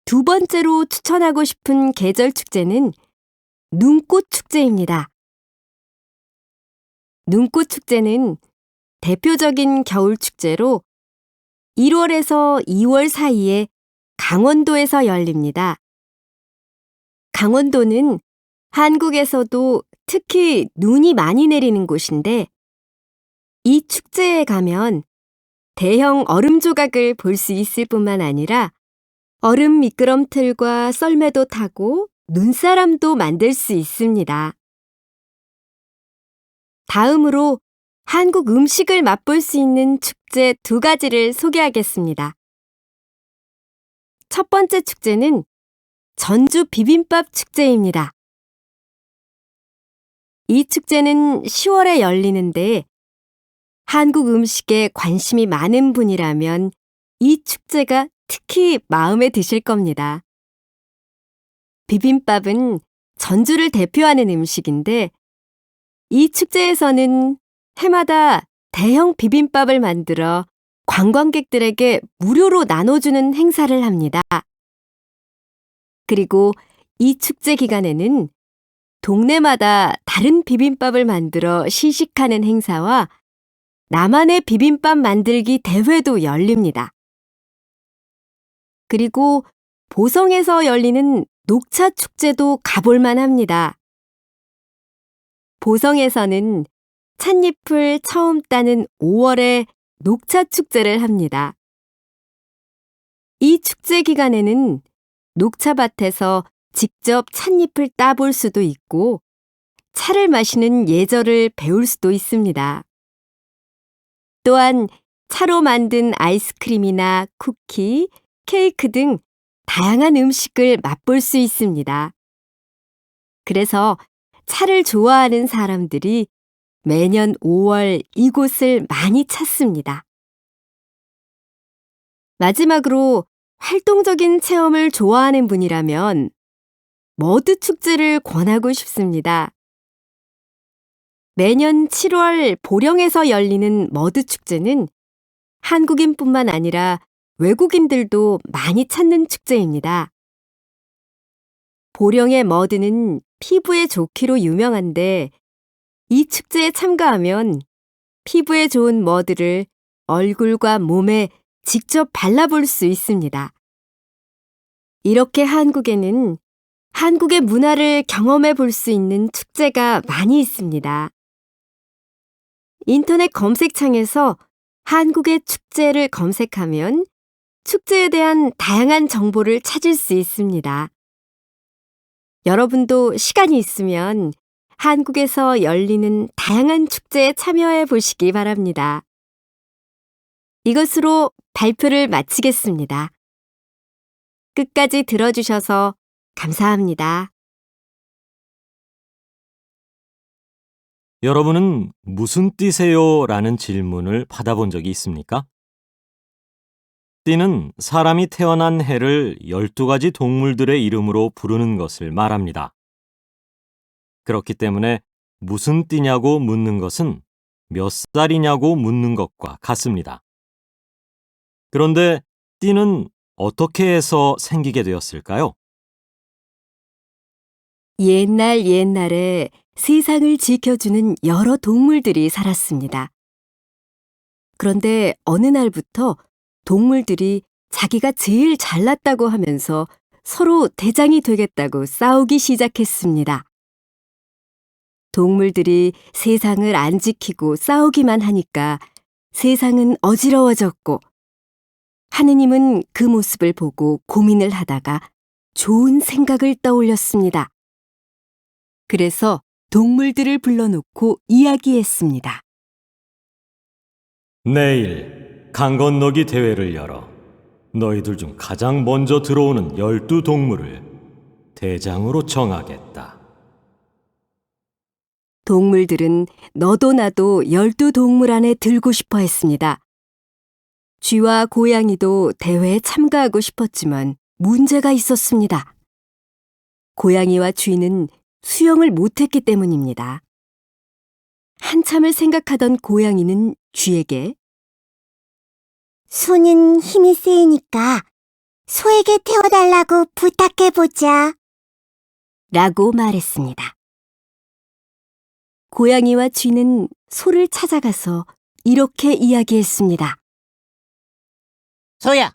두 번째로 추천하고 싶은 계절 축제는 눈꽃 축제입니다. 눈꽃 축제는 대표적인 겨울 축제로 1월에서 2월 사이에 강원도에서 열립니다. 강원도는 한국에서도 특히 눈이 많이 내리는 곳인데 이 축제에 가면 대형 얼음 조각을 볼 수 있을 뿐만 아니라 얼음 미끄럼틀과 썰매도 타고 눈사람도 만들 수 있습니다. 다음으로 한국 음식을 맛볼 수 있는 축제 두 가지를 소개하겠습니다. 첫 번째 축제는 전주 비빔밥 축제입니다. 이 축제는 10월에 열리는데 한국 음식에 관심이 많은 분이라면 이 축제가 특히 마음에 드실 겁니다. 비빔밥은 전주를 대표하는 음식인데 이 축제에서는 해마다 대형 비빔밥을 만들어 관광객들에게 무료로 나눠주는 행사를 합니다. 그리고 이 축제 기간에는 동네마다 다른 비빔밥을 만들어 시식하는 행사와 나만의 비빔밥 만들기 대회도 열립니다. 그리고 보성에서 열리는 녹차 축제도 가볼만 합니다. 보성에서는 찻잎을 처음 따는 5월에 녹차 축제를 합니다. 이 축제 기간에는 녹차밭에서 직접 찻잎을 따볼 수도 있고 차를 마시는 예절을 배울 수도 있습니다. 또한 차로 만든 아이스크림이나 쿠키, 케이크 등 다양한 음식을 맛볼 수 있습니다. 그래서 차를 좋아하는 사람들이 매년 5월 이곳을 많이 찾습니다. 마지막으로 활동적인 체험을 좋아하는 분이라면 머드 축제를 권하고 싶습니다. 매년 7월 보령에서 열리는 머드 축제는 한국인뿐만 아니라 외국인들도 많이 찾는 축제입니다. 보령의 머드는 피부에 좋기로 유명한데 이 축제에 참가하면 피부에 좋은 머드를 얼굴과 몸에 직접 발라볼 수 있습니다. 이렇게 한국에는 한국의 문화를 경험해 볼 수 있는 축제가 많이 있습니다. 인터넷 검색창에서 한국의 축제를 검색하면 축제에 대한 다양한 정보를 찾을 수 있습니다. 여러분도 시간이 있으면 한국에서 열리는 다양한 축제에 참여해 보시기 바랍니다. 이것으로 발표를 마치겠습니다. 끝까지 들어주셔서 감사합니다. 여러분은 무슨 띠세요? 라는 질문을 받아본 적이 있습니까? 띠는 사람이 태어난 해를 12가지 동물들의 이름으로 부르는 것을 말합니다. 그렇기 때문에 무슨 띠냐고 묻는 것은 몇 살이냐고 묻는 것과 같습니다. 그런데 띠는 어떻게 해서 생기게 되었을까요? 옛날에 세상을 지켜주는 여러 동물들이 살았습니다. 그런데 어느 날부터 동물들이 자기가 제일 잘났다고 하면서 서로 대장이 되겠다고 싸우기 시작했습니다. 동물들이 세상을 안 지키고 싸우기만 하니까 세상은 어지러워졌고 하느님은 그 모습을 보고 고민을 하다가 좋은 생각을 떠올렸습니다. 그래서 동물들을 불러놓고 이야기했습니다. 내일 강 건너기 대회를 열어 너희들 중 가장 먼저 들어오는 12동물을 대장으로 정하겠다. 동물들은 너도 나도 12동물 안에 들고 싶어 했습니다. 쥐와 고양이도 대회에 참가하고 싶었지만 문제가 있었습니다. 고양이와 쥐는 수영을 못했기 때문입니다. 한참을 생각하던 고양이는 쥐에게 소는 힘이 세니까 소에게 태워달라고 부탁해보자. 라고 말했습니다. 고양이와 쥐는 소를 찾아가서 이렇게 이야기했습니다. 소야,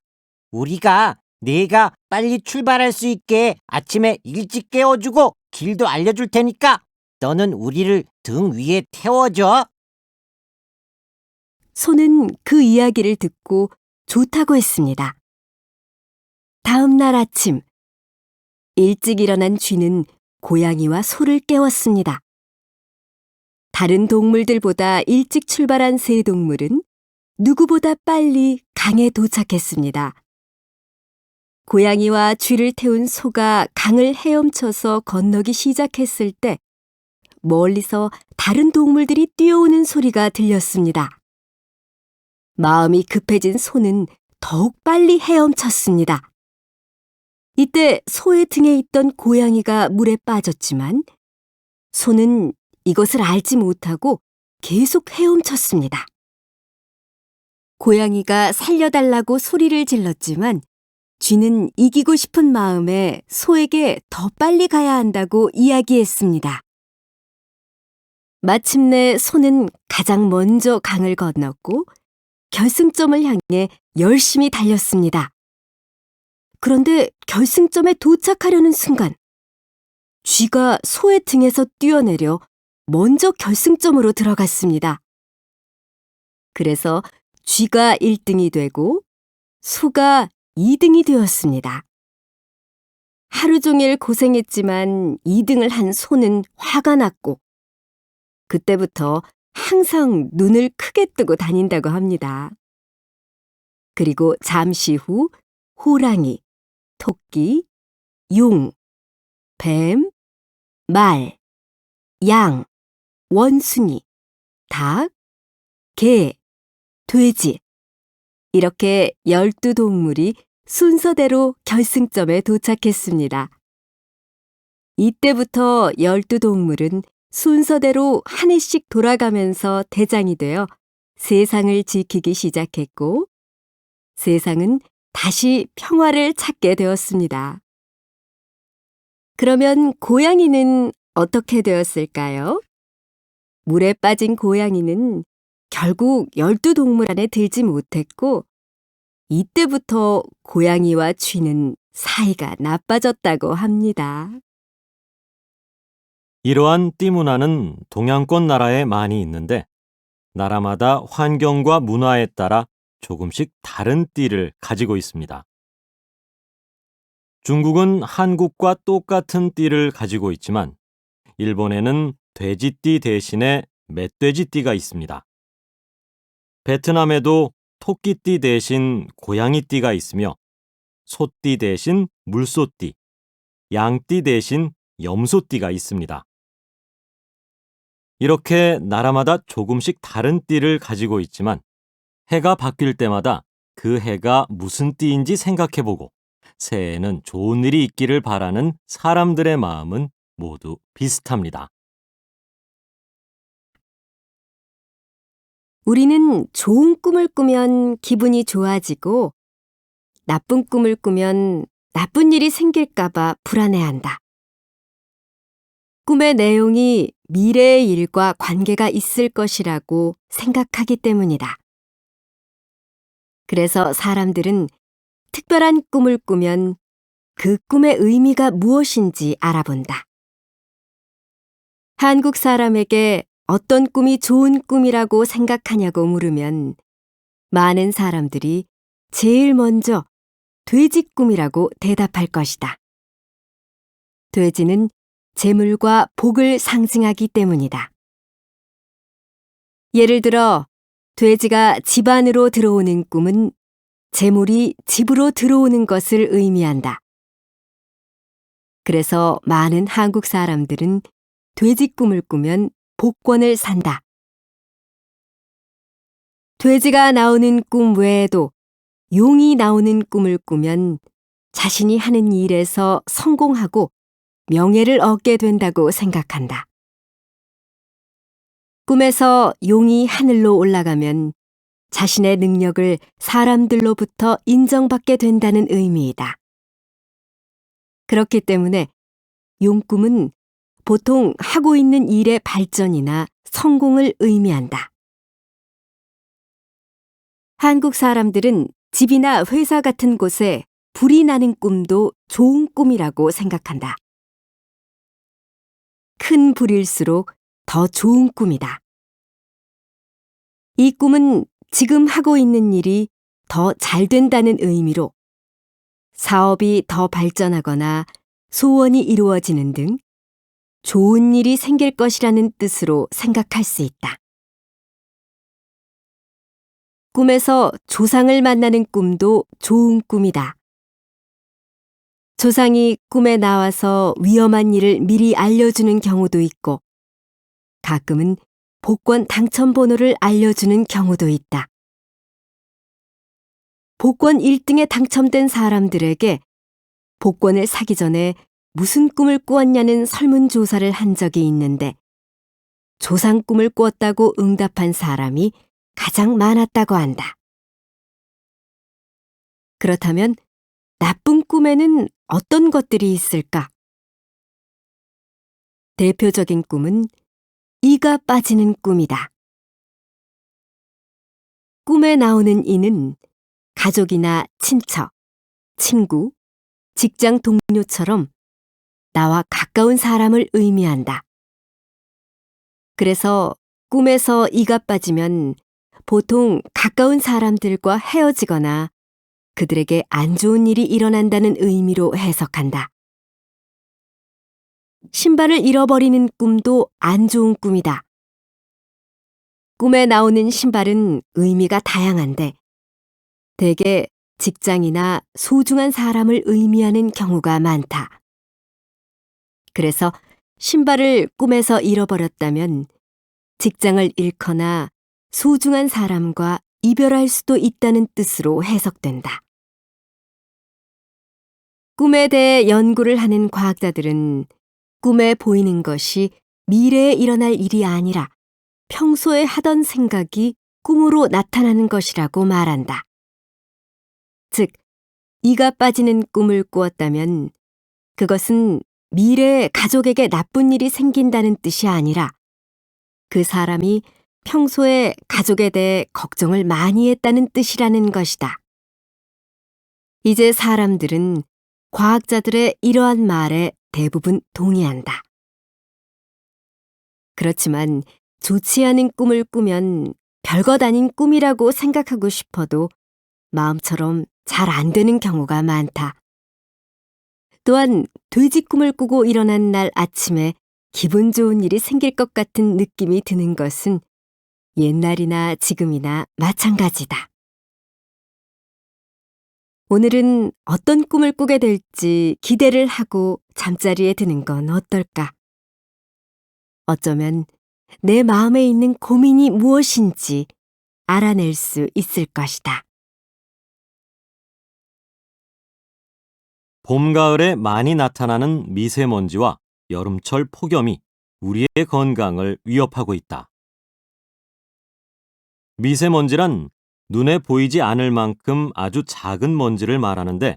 우리가 네가 빨리 출발할 수 있게 아침에 일찍 깨워주고 길도 알려줄 테니까 너는 우리를 등 위에 태워줘. 소는 그 이야기를 듣고 좋다고 했습니다. 다음 날 아침, 일찍 일어난 쥐는 고양이와 소를 깨웠습니다. 다른 동물들보다 일찍 출발한 세 동물은 누구보다 빨리 강에 도착했습니다. 고양이와 쥐를 태운 소가 강을 헤엄쳐서 건너기 시작했을 때 멀리서 다른 동물들이 뛰어오는 소리가 들렸습니다. 마음이 급해진 소는 더욱 빨리 헤엄쳤습니다. 이때 소의 등에 있던 고양이가 물에 빠졌지만 소는 이것을 알지 못하고 계속 헤엄쳤습니다. 고양이가 살려달라고 소리를 질렀지만 쥐는 이기고 싶은 마음에 소에게 더 빨리 가야 한다고 이야기했습니다. 마침내 소는 가장 먼저 강을 건넜고 결승점을 향해 열심히 달렸습니다. 그런데 결승점에 도착하려는 순간 쥐가 소의 등에서 뛰어내려 먼저 결승점으로 들어갔습니다. 그래서 쥐가 1등이 되고 소가 2등이 되었습니다. 하루 종일 고생했지만 2등을 한 소는 화가 났고 그때부터 항상 눈을 크게 뜨고 다닌다고 합니다. 그리고 잠시 후 호랑이, 토끼, 용, 뱀, 말, 양, 원숭이, 닭, 개, 돼지 이렇게 12동물이 순서대로 결승점에 도착했습니다. 이때부터 12동물은 순서대로 한 해씩 돌아가면서 대장이 되어 세상을 지키기 시작했고 세상은 다시 평화를 찾게 되었습니다. 그러면 고양이는 어떻게 되었을까요? 물에 빠진 고양이는 결국 12동물 안에 들지 못했고 이때부터 고양이와 쥐는 사이가 나빠졌다고 합니다. 이러한 띠 문화는 동양권 나라에 많이 있는데 나라마다 환경과 문화에 따라 조금씩 다른 띠를 가지고 있습니다. 중국은 한국과 똑같은 띠를 가지고 있지만 일본에는 돼지띠 대신에 멧돼지띠가 있습니다. 베트남에도 토끼띠 대신 고양이띠가 있으며 소띠 대신 물소띠, 양띠 대신 염소띠가 있습니다. 이렇게 나라마다 조금씩 다른 띠를 가지고 있지만 해가 바뀔 때마다 그 해가 무슨 띠인지 생각해보고 새해에는 좋은 일이 있기를 바라는 사람들의 마음은 모두 비슷합니다. 우리는 좋은 꿈을 꾸면 기분이 좋아지고 나쁜 꿈을 꾸면 나쁜 일이 생길까봐 불안해한다. 꿈의 내용이 미래의 일과 관계가 있을 것이라고 생각하기 때문이다. 그래서 사람들은 특별한 꿈을 꾸면 그 꿈의 의미가 무엇인지 알아본다. 한국 사람에게 어떤 꿈이 좋은 꿈이라고 생각하냐고 물으면 많은 사람들이 제일 먼저 돼지 꿈이라고 대답할 것이다. 돼지는 재물과 복을 상징하기 때문이다. 예를 들어 돼지가 집 안으로 들어오는 꿈은 재물이 집으로 들어오는 것을 의미한다. 그래서 많은 한국 사람들은 돼지 꿈을 꾸면 복권을 산다. 돼지가 나오는 꿈 외에도 용이 나오는 꿈을 꾸면 자신이 하는 일에서 성공하고 명예를 얻게 된다고 생각한다. 꿈에서 용이 하늘로 올라가면 자신의 능력을 사람들로부터 인정받게 된다는 의미이다. 그렇기 때문에 용꿈은 보통 하고 있는 일의 발전이나 성공을 의미한다. 한국 사람들은 집이나 회사 같은 곳에 불이 나는 꿈도 좋은 꿈이라고 생각한다. 큰 불일수록 더 좋은 꿈이다. 이 꿈은 지금 하고 있는 일이 더 잘 된다는 의미로 사업이 더 발전하거나 소원이 이루어지는 등 좋은 일이 생길 것이라는 뜻으로 생각할 수 있다. 꿈에서 조상을 만나는 꿈도 좋은 꿈이다. 조상이 꿈에 나와서 위험한 일을 미리 알려주는 경우도 있고 가끔은 복권 당첨 번호를 알려주는 경우도 있다. 복권 1등에 당첨된 사람들에게 복권을 사기 전에 무슨 꿈을 꾸었냐는 설문조사를 한 적이 있는데 조상 꿈을 꾸었다고 응답한 사람이 가장 많았다고 한다. 그렇다면 나쁜 꿈에는 어떤 것들이 있을까? 대표적인 꿈은 이가 빠지는 꿈이다. 꿈에 나오는 이는 가족이나 친척, 친구, 직장 동료처럼 나와 가까운 사람을 의미한다. 그래서 꿈에서 이가 빠지면 보통 가까운 사람들과 헤어지거나 그들에게 안 좋은 일이 일어난다는 의미로 해석한다. 신발을 잃어버리는 꿈도 안 좋은 꿈이다. 꿈에 나오는 신발은 의미가 다양한데 대개 직장이나 소중한 사람을 의미하는 경우가 많다. 그래서 신발을 꿈에서 잃어버렸다면 직장을 잃거나 소중한 사람과 이별할 수도 있다는 뜻으로 해석된다. 꿈에 대해 연구를 하는 과학자들은 꿈에 보이는 것이 미래에 일어날 일이 아니라 평소에 하던 생각이 꿈으로 나타나는 것이라고 말한다. 즉, 이가 빠지는 꿈을 꾸었다면 그것은 미래에 가족에게 나쁜 일이 생긴다는 뜻이 아니라 그 사람이 평소에 가족에 대해 걱정을 많이 했다는 뜻이라는 것이다. 이제 사람들은 과학자들의 이러한 말에 대부분 동의한다. 그렇지만 좋지 않은 꿈을 꾸면 별것 아닌 꿈이라고 생각하고 싶어도 마음처럼 잘 안 되는 경우가 많다. 또한 돼지 꿈을 꾸고 일어난 날 아침에 기분 좋은 일이 생길 것 같은 느낌이 드는 것은 옛날이나 지금이나 마찬가지다. 오늘은 어떤 꿈을 꾸게 될지 기대를 하고 잠자리에 드는 건 어떨까? 어쩌면 내 마음에 있는 고민이 무엇인지 알아낼 수 있을 것이다. 봄, 가을에 많이 나타나는 미세먼지와 여름철 폭염이 우리의 건강을 위협하고 있다. 미세먼지란 눈에 보이지 않을 만큼 아주 작은 먼지를 말하는데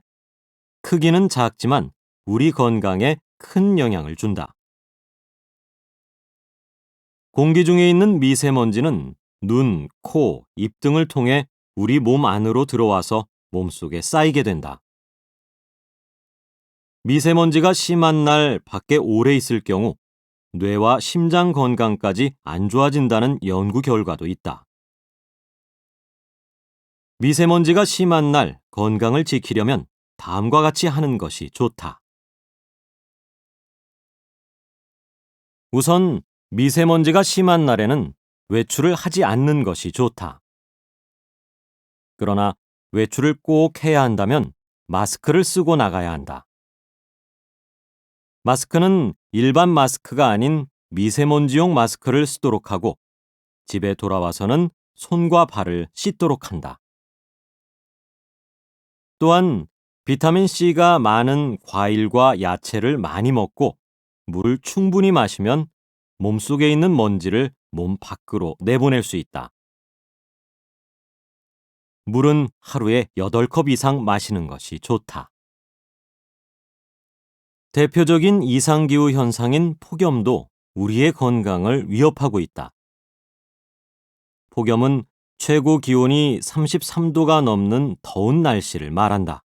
크기는 작지만 우리 건강에 큰 영향을 준다. 공기 중에 있는 미세먼지는 눈, 코, 입 등을 통해 우리 몸 안으로 들어와서 몸속에 쌓이게 된다. 미세먼지가 심한 날 밖에 오래 있을 경우 뇌와 심장 건강까지 안 좋아진다는 연구 결과도 있다. 미세먼지가 심한 날 건강을 지키려면 다음과 같이 하는 것이 좋다. 우선 미세먼지가 심한 날에는 외출을 하지 않는 것이 좋다. 그러나 외출을 꼭 해야 한다면 마스크를 쓰고 나가야 한다. 마스크는 일반 마스크가 아닌 미세먼지용 마스크를 쓰도록 하고 집에 돌아와서는 손과 발을 씻도록 한다. 또한 비타민C가 많은 과일과 야채를 많이 먹고 물을 충분히 마시면 몸속에 있는 먼지를 몸 밖으로 내보낼 수 있다. 물은 하루에 8컵 이상 마시는 것이 좋다. 대표적인 이상기후 현상인 폭염도 우리의 건강을 위협하고 있다. 폭염은 최고 기온이 33도가 넘는 더운 날씨를 말한다.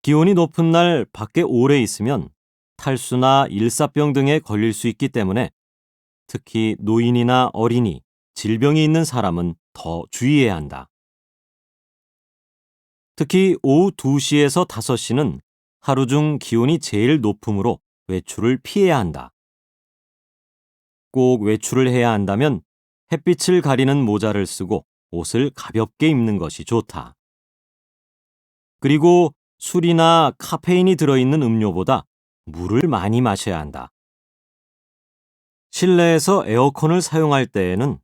기온이 높은 날 밖에 오래 있으면 탈수나 일사병 등에 걸릴 수 있기 때문에 특히 노인이나 어린이, 질병이 있는 사람은 더 주의해야 한다. 특히 오후 2시에서 5시는 하루 중 기온이 제일 높으므로 외출을 피해야 한다. 꼭 외출을 해야 한다면 햇빛을 가리는 모자를 쓰고 옷을 가볍게 입는 것이 좋다. 그리고 술이나 카페인이 들어있는 음료보다 물을 많이 마셔야 한다. 실내에서 에어컨을 사용할 때에는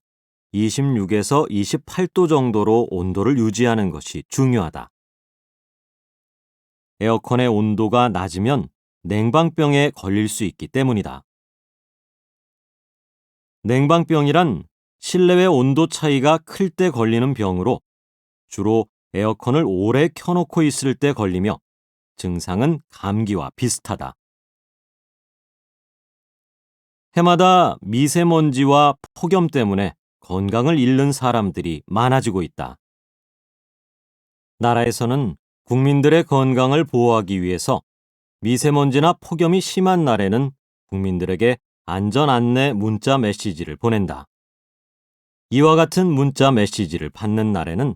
26에서 28도 정도로 온도를 유지하는 것이 중요하다. 에어컨의 온도가 낮으면 냉방병에 걸릴 수 있기 때문이다. 냉방병이란 실내외 온도 차이가 클 때 걸리는 병으로 주로 에어컨을 오래 켜놓고 있을 때 걸리며 증상은 감기와 비슷하다. 해마다 미세먼지와 폭염 때문에 건강을 잃는 사람들이 많아지고 있다. 나라에서는 국민들의 건강을 보호하기 위해서 미세먼지나 폭염이 심한 날에는 국민들에게 안전 안내 문자 메시지를 보낸다. 이와 같은 문자 메시지를 받는 날에는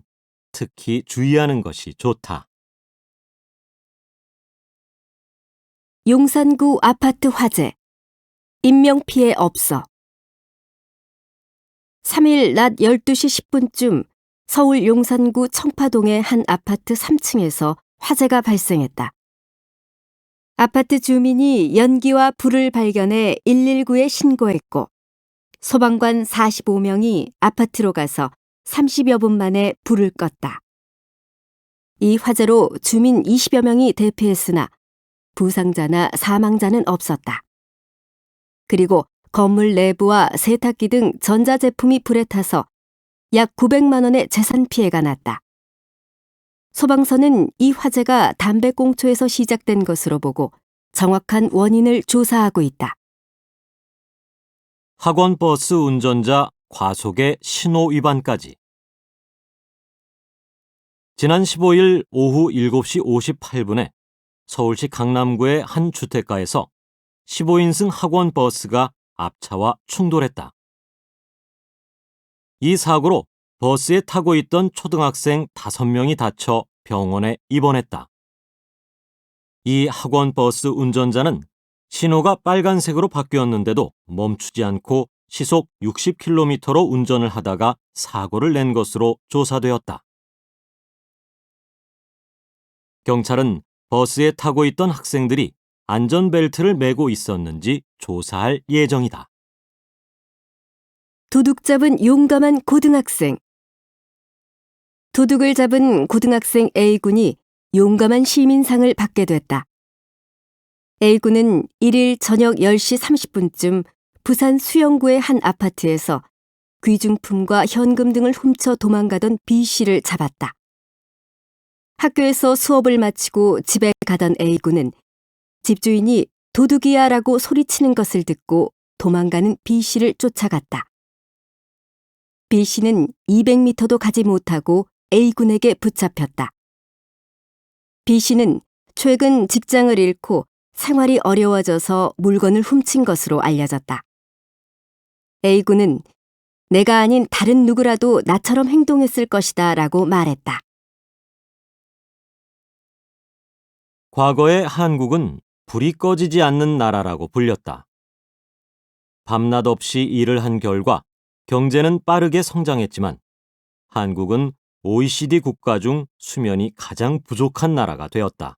특히 주의하는 것이 좋다. 용산구 아파트 화재. 인명피해 없어. 3일 낮 12시 10분쯤 서울 용산구 청파동의 한 아파트 3층에서 화재가 발생했다. 아파트 주민이 연기와 불을 발견해 119에 신고했고 소방관 45명이 아파트로 가서 30여 분 만에 불을 껐다. 이 화재로 주민 20여 명이 대피했으나 부상자나 사망자는 없었다. 그리고 건물 내부와 세탁기 등 전자제품이 불에 타서 약 900만 원의 재산 피해가 났다. 소방서는 이 화재가 담배꽁초에서 시작된 것으로 보고 정확한 원인을 조사하고 있다. 학원버스 운전자 과속의 신호 위반까지. 지난 15일 오후 7시 58분에 서울시 강남구의 한 주택가에서 15인승 학원버스가 앞차와 충돌했다. 이 사고로 버스에 타고 있던 초등학생 5명이 다쳐 병원에 입원했다. 이 학원버스 운전자는 신호가 빨간색으로 바뀌었는데도 멈추지 않고 시속 60km로 운전을 하다가 사고를 낸 것으로 조사되었다. 경찰은 버스에 타고 있던 학생들이 안전벨트를 매고 있었는지 조사할 예정이다. 도둑 잡은 용감한 고등학생. 도둑을 잡은 고등학생 A군이 용감한 시민상을 받게 됐다. A군은 1일 저녁 10시 30분쯤 부산 수영구의 한 아파트에서 귀중품과 현금 등을 훔쳐 도망가던 B씨를 잡았다. 학교에서 수업을 마치고 집에 가던 A군은 집주인이 도둑이야 라고 소리치는 것을 듣고 도망가는 B씨를 쫓아갔다. B씨는 200m도 가지 못하고 A군에게 붙잡혔다. B씨는 최근 직장을 잃고 생활이 어려워져서 물건을 훔친 것으로 알려졌다. A군은 내가 아닌 다른 누구라도 나처럼 행동했을 것이다 라고 말했다. 과거에 한국은 불이 꺼지지 않는 나라라고 불렸다. 밤낮 없이 일을 한 결과 경제는 빠르게 성장했지만 한국은 OECD 국가 중 수면이 가장 부족한 나라가 되었다.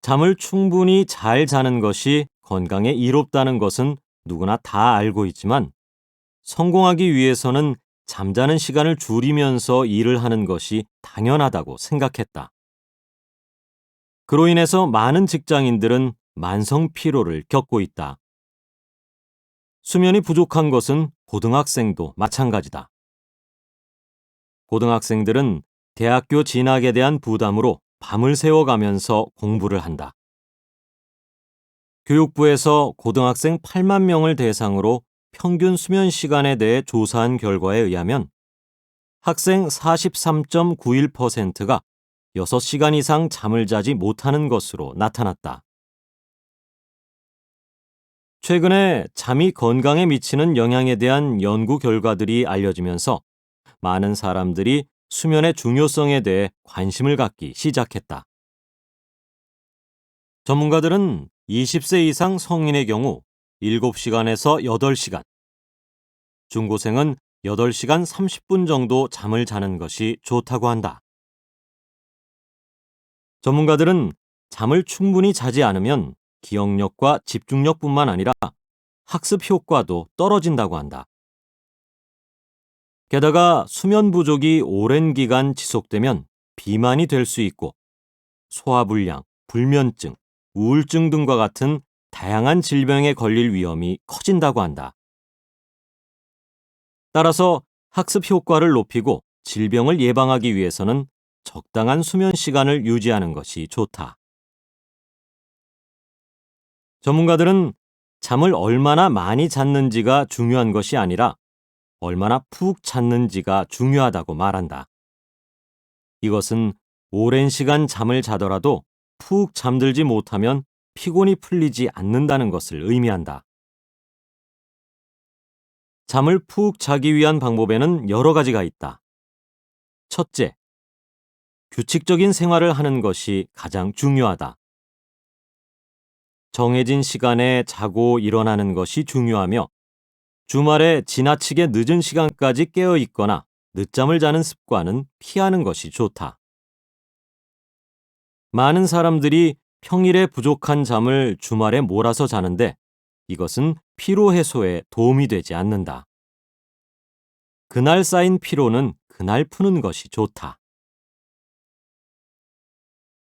잠을 충분히 잘 자는 것이 건강에 이롭다는 것은 누구나 다 알고 있지만 성공하기 위해서는 잠자는 시간을 줄이면서 일을 하는 것이 당연하다고 생각했다. 그로 인해서 많은 직장인들은 만성 피로를 겪고 있다. 수면이 부족한 것은 고등학생도 마찬가지다. 고등학생들은 대학교 진학에 대한 부담으로 밤을 새워가면서 공부를 한다. 교육부에서 고등학생 8만 명을 대상으로 평균 수면 시간에 대해 조사한 결과에 의하면 학생 43.91%가 6시간 이상 잠을 자지 못하는 것으로 나타났다. 최근에 잠이 건강에 미치는 영향에 대한 연구 결과들이 알려지면서 많은 사람들이 수면의 중요성에 대해 관심을 갖기 시작했다. 전문가들은 20세 이상 성인의 경우 7시간에서 8시간, 중고생은 8시간 30분 정도 잠을 자는 것이 좋다고 한다. 전문가들은 잠을 충분히 자지 않으면 기억력과 집중력뿐만 아니라 학습 효과도 떨어진다고 한다. 게다가 수면 부족이 오랜 기간 지속되면 비만이 될 수 있고 소화불량, 불면증, 우울증 등과 같은 다양한 질병에 걸릴 위험이 커진다고 한다. 따라서 학습 효과를 높이고 질병을 예방하기 위해서는 적당한 수면 시간을 유지하는 것이 좋다. 전문가들은 잠을 얼마나 많이 잤는지가 중요한 것이 아니라 얼마나 푹 잤는지가 중요하다고 말한다. 이것은 오랜 시간 잠을 자더라도 푹 잠들지 못하면 피곤이 풀리지 않는다는 것을 의미한다. 잠을 푹 자기 위한 방법에는 여러 가지가 있다. 첫째, 규칙적인 생활을 하는 것이 가장 중요하다. 정해진 시간에 자고 일어나는 것이 중요하며 주말에 지나치게 늦은 시간까지 깨어 있거나 늦잠을 자는 습관은 피하는 것이 좋다. 많은 사람들이 평일에 부족한 잠을 주말에 몰아서 자는데 이것은 피로 해소에 도움이 되지 않는다. 그날 쌓인 피로는 그날 푸는 것이 좋다.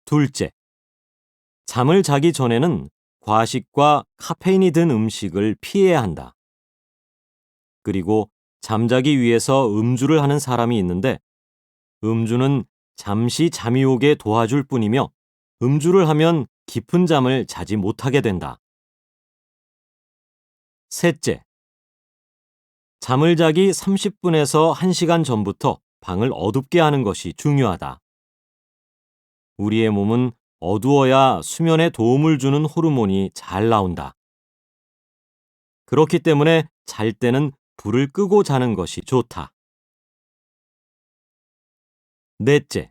둘째, 잠을 자기 전에는 과식과 카페인이 든 음식을 피해야 한다. 그리고 잠자기 위해서 음주를 하는 사람이 있는데 음주는 잠시 잠이 오게 도와줄 뿐이며 음주를 하면 깊은 잠을 자지 못하게 된다. 셋째, 잠을 자기 30분에서 1시간 전부터 방을 어둡게 하는 것이 중요하다. 우리의 몸은 어두워야 수면에 도움을 주는 호르몬이 잘 나온다. 그렇기 때문에 잘 때는 불을 끄고 자는 것이 좋다. 넷째,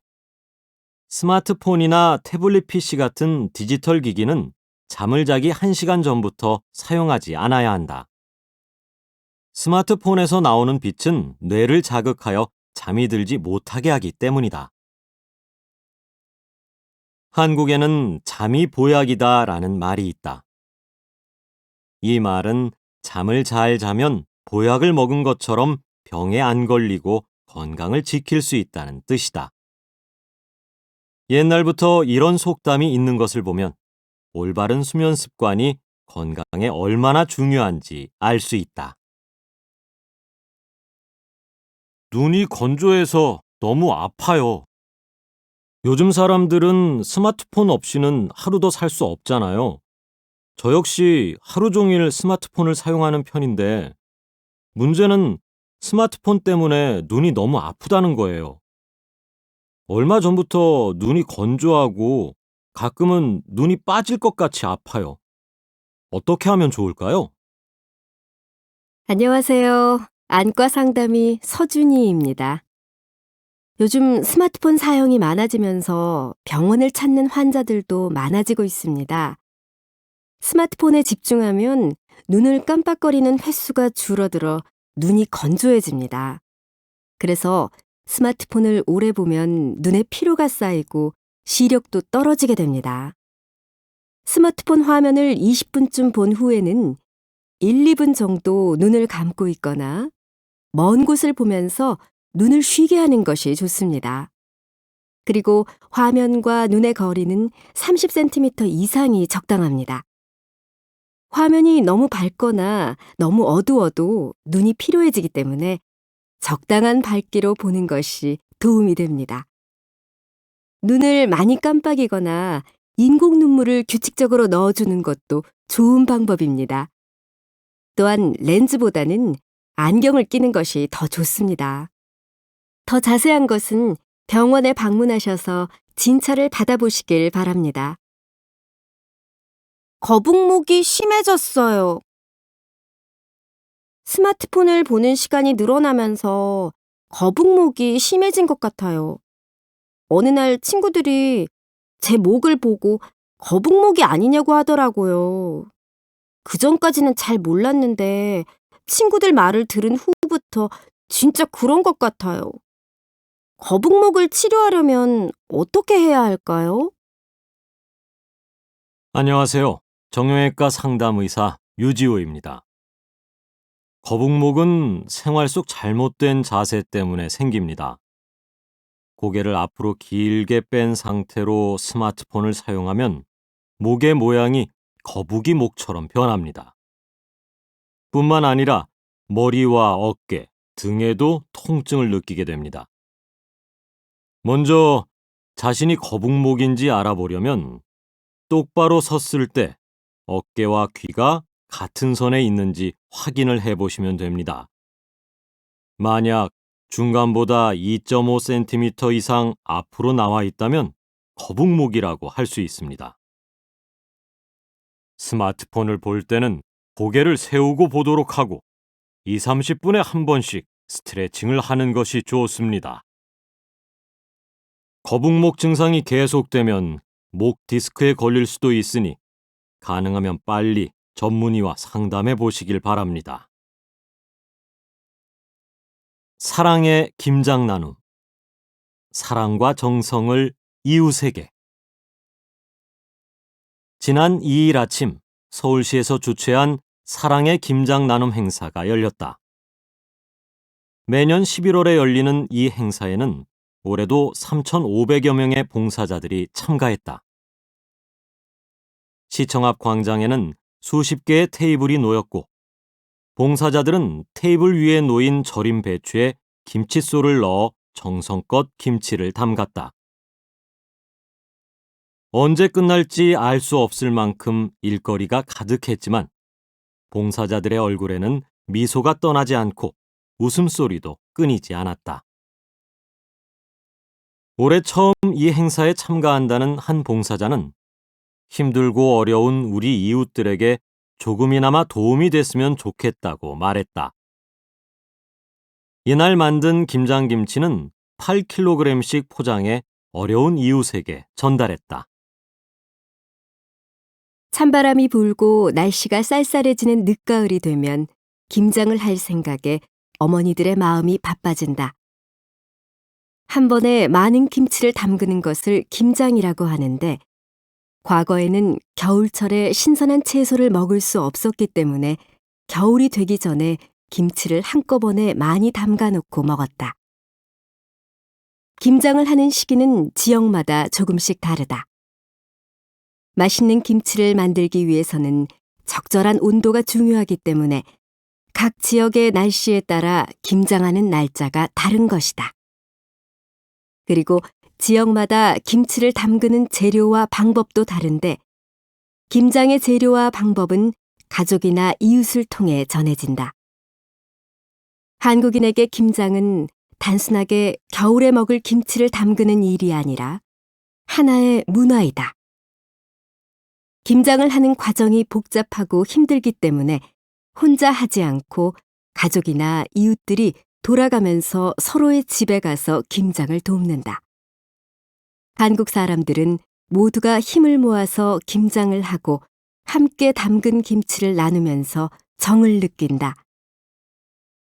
스마트폰이나 태블릿 PC 같은 디지털 기기는 잠을 자기 1시간 전부터 사용하지 않아야 한다. 스마트폰에서 나오는 빛은 뇌를 자극하여 잠이 들지 못하게 하기 때문이다. 한국에는 잠이 보약이다라는 말이 있다. 이 말은 잠을 잘 자면 보약을 먹은 것처럼 병에 안 걸리고 건강을 지킬 수 있다는 뜻이다. 옛날부터 이런 속담이 있는 것을 보면 올바른 수면 습관이 건강에 얼마나 중요한지 알 수 있다. 눈이 건조해서 너무 아파요. 요즘 사람들은 스마트폰 없이는 하루도 살 수 없잖아요. 저 역시 하루 종일 스마트폰을 사용하는 편인데 문제는 스마트폰 때문에 눈이 너무 아프다는 거예요. 얼마 전부터 눈이 건조하고 가끔은 눈이 빠질 것 같이 아파요. 어떻게 하면 좋을까요? 안녕하세요. 안과 상담의 서준희입니다. 요즘 스마트폰 사용이 많아지면서 병원을 찾는 환자들도 많아지고 있습니다. 스마트폰에 집중하면 눈을 깜빡거리는 횟수가 줄어들어 눈이 건조해집니다. 그래서 스마트폰을 오래 보면 눈에 피로가 쌓이고 시력도 떨어지게 됩니다. 스마트폰 화면을 20분쯤 본 후에는 1, 2분 정도 눈을 감고 있거나 먼 곳을 보면서 눈을 쉬게 하는 것이 좋습니다. 그리고 화면과 눈의 거리는 30cm 이상이 적당합니다. 화면이 너무 밝거나 너무 어두워도 눈이 피로해지기 때문에 적당한 밝기로 보는 것이 도움이 됩니다. 눈을 많이 깜빡이거나 인공 눈물을 규칙적으로 넣어주는 것도 좋은 방법입니다. 또한 렌즈보다는 안경을 끼는 것이 더 좋습니다. 더 자세한 것은 병원에 방문하셔서 진찰을 받아보시길 바랍니다. 거북목이 심해졌어요. 스마트폰을 보는 시간이 늘어나면서 거북목이 심해진 것 같아요. 어느 날 친구들이 제 목을 보고 거북목이 아니냐고 하더라고요. 그전까지는 잘 몰랐는데 친구들 말을 들은 후부터 진짜 그런 것 같아요. 거북목을 치료하려면 어떻게 해야 할까요? 안녕하세요. 정형외과 상담의사 유지호입니다. 거북목은 생활 속 잘못된 자세 때문에 생깁니다. 고개를 앞으로 길게 뺀 상태로 스마트폰을 사용하면 목의 모양이 거북이 목처럼 변합니다. 뿐만 아니라 머리와 어깨, 등에도 통증을 느끼게 됩니다. 먼저 자신이 거북목인지 알아보려면 똑바로 섰을 때 어깨와 귀가 같은 선에 있는지 확인을 해보시면 됩니다. 만약 중간보다 2.5cm 이상 앞으로 나와 있다면 거북목이라고 할 수 있습니다. 스마트폰을 볼 때는 고개를 세우고 보도록 하고 2, 30분에 한 번씩 스트레칭을 하는 것이 좋습니다. 거북목 증상이 계속되면 목 디스크에 걸릴 수도 있으니 가능하면 빨리 전문의와 상담해 보시길 바랍니다. 사랑의 김장 나눔. 사랑과 정성을 이웃에게. 지난 2일 아침 서울시에서 주최한 사랑의 김장 나눔 행사가 열렸다. 매년 11월에 열리는 이 행사에는 올해도 3,500여 명의 봉사자들이 참가했다. 시청 앞 광장에는 수십 개의 테이블이 놓였고 봉사자들은 테이블 위에 놓인 절임 배추에 김칫솔을 넣어 정성껏 김치를 담갔다. 언제 끝날지 알 수 없을 만큼 일거리가 가득했지만 봉사자들의 얼굴에는 미소가 떠나지 않고 웃음소리도 끊이지 않았다. 올해 처음 이 행사에 참가한다는 한 봉사자는 힘들고 어려운 우리 이웃들에게 조금이나마 도움이 됐으면 좋겠다고 말했다. 이날 만든 김장김치는 8kg씩 포장해 어려운 이웃에게 전달했다. 찬바람이 불고 날씨가 쌀쌀해지는 늦가을이 되면 김장을 할 생각에 어머니들의 마음이 바빠진다. 한 번에 많은 김치를 담그는 것을 김장이라고 하는데 과거에는 겨울철에 신선한 채소를 먹을 수 없었기 때문에 겨울이 되기 전에 김치를 한꺼번에 많이 담가놓고 먹었다. 김장을 하는 시기는 지역마다 조금씩 다르다. 맛있는 김치를 만들기 위해서는 적절한 온도가 중요하기 때문에 각 지역의 날씨에 따라 김장하는 날짜가 다른 것이다. 그리고 지역마다 김치를 담그는 재료와 방법도 다른데 김장의 재료와 방법은 가족이나 이웃을 통해 전해진다. 한국인에게 김장은 단순하게 겨울에 먹을 김치를 담그는 일이 아니라 하나의 문화이다. 김장을 하는 과정이 복잡하고 힘들기 때문에 혼자 하지 않고 가족이나 이웃들이 돌아가면서 서로의 집에 가서 김장을 돕는다. 한국 사람들은 모두가 힘을 모아서 김장을 하고 함께 담근 김치를 나누면서 정을 느낀다.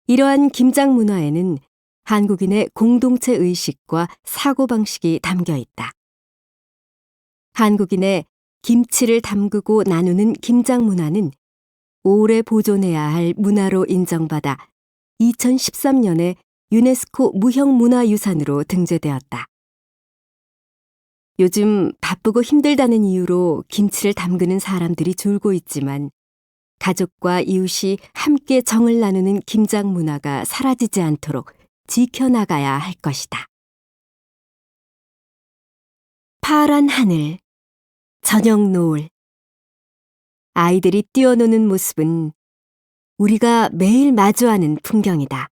이러한 김장 문화에는 한국인의 공동체 의식과 사고방식이 담겨 있다. 한국인의 김치를 담그고 나누는 김장 문화는 오래 보존해야 할 문화로 인정받아 2013년에 유네스코 무형문화유산으로 등재되었다. 요즘 바쁘고 힘들다는 이유로 김치를 담그는 사람들이 줄고 있지만 가족과 이웃이 함께 정을 나누는 김장 문화가 사라지지 않도록 지켜나가야 할 것이다. 파란 하늘, 저녁 노을. 아이들이 뛰어노는 모습은 우리가 매일 마주하는 풍경이다.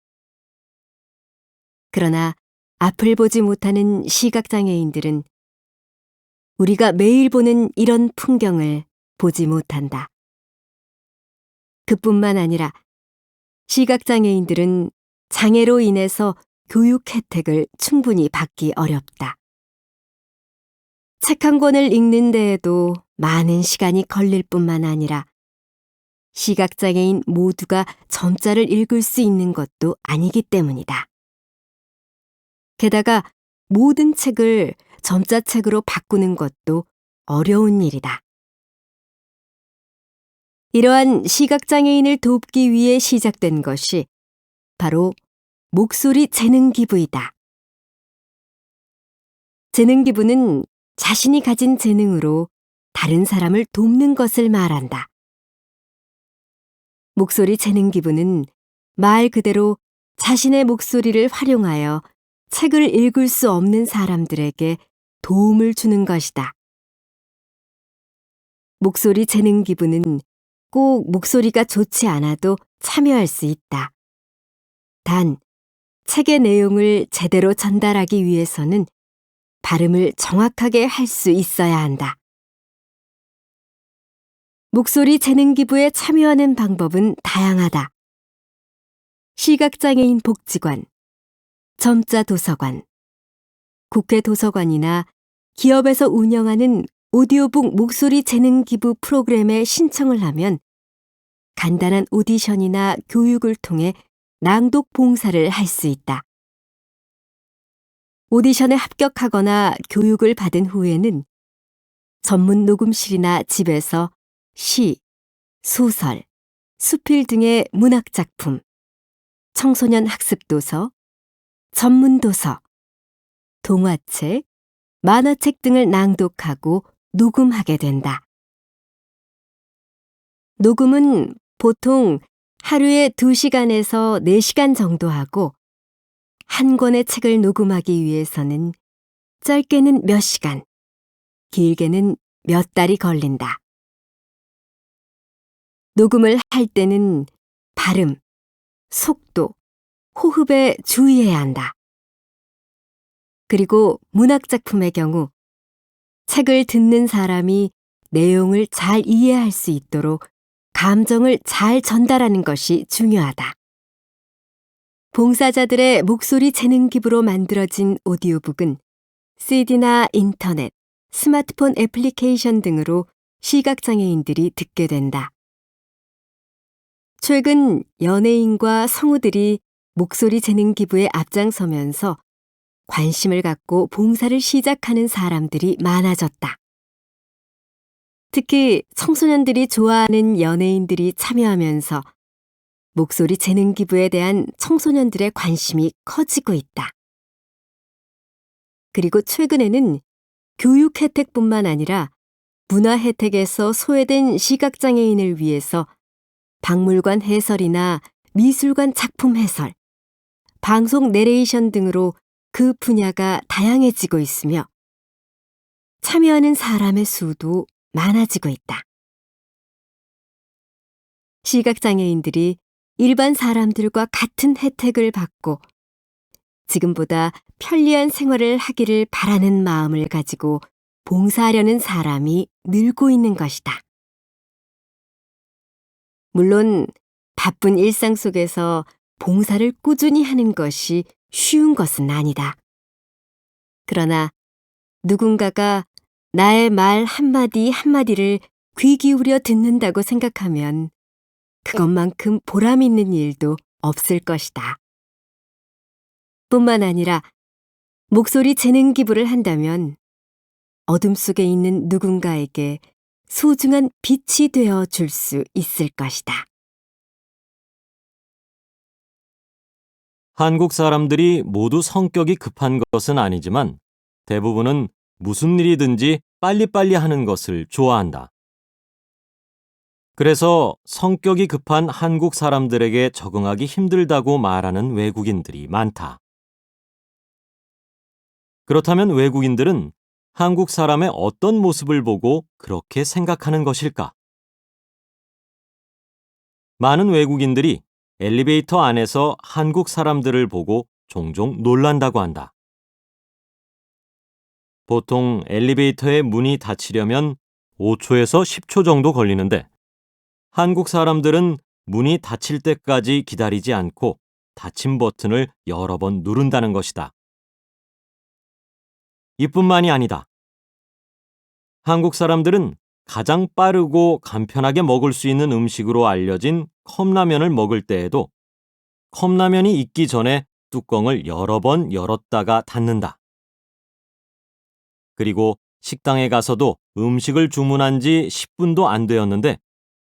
그러나 앞을 보지 못하는 시각장애인들은 우리가 매일 보는 이런 풍경을 보지 못한다. 그뿐만 아니라 시각장애인들은 장애로 인해서 교육 혜택을 충분히 받기 어렵다. 책 한 권을 읽는 데에도 많은 시간이 걸릴 뿐만 아니라 시각장애인 모두가 점자를 읽을 수 있는 것도 아니기 때문이다. 게다가 모든 책을 점자책으로 바꾸는 것도 어려운 일이다. 이러한 시각장애인을 돕기 위해 시작된 것이 바로 목소리 재능 기부이다. 재능 기부는 자신이 가진 재능으로 다른 사람을 돕는 것을 말한다. 목소리 재능 기부는 말 그대로 자신의 목소리를 활용하여 책을 읽을 수 없는 사람들에게 도움을 주는 것이다. 목소리 재능 기부는 꼭 목소리가 좋지 않아도 참여할 수 있다. 단, 책의 내용을 제대로 전달하기 위해서는 발음을 정확하게 할 수 있어야 한다. 목소리 재능 기부에 참여하는 방법은 다양하다. 시각장애인 복지관, 점자 도서관, 국회 도서관이나 기업에서 운영하는 오디오북 목소리 재능 기부 프로그램에 신청을 하면 간단한 오디션이나 교육을 통해 낭독 봉사를 할 수 있다. 오디션에 합격하거나 교육을 받은 후에는 전문 녹음실이나 집에서 시, 소설, 수필 등의 문학작품, 청소년 학습도서, 전문도서, 동화책, 만화책 등을 낭독하고 녹음하게 된다. 녹음은 보통 하루에 2시간에서 4시간 정도 하고 한 권의 책을 녹음하기 위해서는 짧게는 몇 시간, 길게는 몇 달이 걸린다. 녹음을 할 때는 발음, 속도, 호흡에 주의해야 한다. 그리고 문학작품의 경우 책을 듣는 사람이 내용을 잘 이해할 수 있도록 감정을 잘 전달하는 것이 중요하다. 봉사자들의 목소리 재능 기부로 만들어진 오디오북은 CD나 인터넷, 스마트폰 애플리케이션 등으로 시각장애인들이 듣게 된다. 최근 연예인과 성우들이 목소리 재능 기부에 앞장서면서 관심을 갖고 봉사를 시작하는 사람들이 많아졌다. 특히 청소년들이 좋아하는 연예인들이 참여하면서 목소리 재능 기부에 대한 청소년들의 관심이 커지고 있다. 그리고 최근에는 교육 혜택뿐만 아니라 문화 혜택에서 소외된 시각장애인을 위해서 박물관 해설이나 미술관 작품 해설, 방송 내레이션 등으로 그 분야가 다양해지고 있으며 참여하는 사람의 수도 많아지고 있다. 시각장애인들이 일반 사람들과 같은 혜택을 받고 지금보다 편리한 생활을 하기를 바라는 마음을 가지고 봉사하려는 사람이 늘고 있는 것이다. 물론 바쁜 일상 속에서 봉사를 꾸준히 하는 것이 쉬운 것은 아니다. 그러나 누군가가 나의 말 한마디 한마디를 귀 기울여 듣는다고 생각하면 그것만큼 보람 있는 일도 없을 것이다. 뿐만 아니라 목소리 재능 기부를 한다면 어둠 속에 있는 누군가에게 소중한 빛이 되어 줄 수 있을 것이다. 한국 사람들이 모두 성격이 급한 것은 아니지만 대부분은 무슨 일이든지 빨리빨리 하는 것을 좋아한다. 그래서 성격이 급한 한국 사람들에게 적응하기 힘들다고 말하는 외국인들이 많다. 그렇다면 외국인들은 한국 사람의 어떤 모습을 보고 그렇게 생각하는 것일까? 많은 외국인들이 엘리베이터 안에서 한국 사람들을 보고 종종 놀란다고 한다. 보통 엘리베이터의 문이 닫히려면 5초에서 10초 정도 걸리는데 한국 사람들은 문이 닫힐 때까지 기다리지 않고 닫힘 버튼을 여러 번 누른다는 것이다. 이뿐만이 아니다. 한국 사람들은 가장 빠르고 간편하게 먹을 수 있는 음식으로 알려진 컵라면을 먹을 때에도 컵라면이 익기 전에 뚜껑을 여러 번 열었다가 닫는다. 그리고 식당에 가서도 음식을 주문한 지 10분도 안 되었는데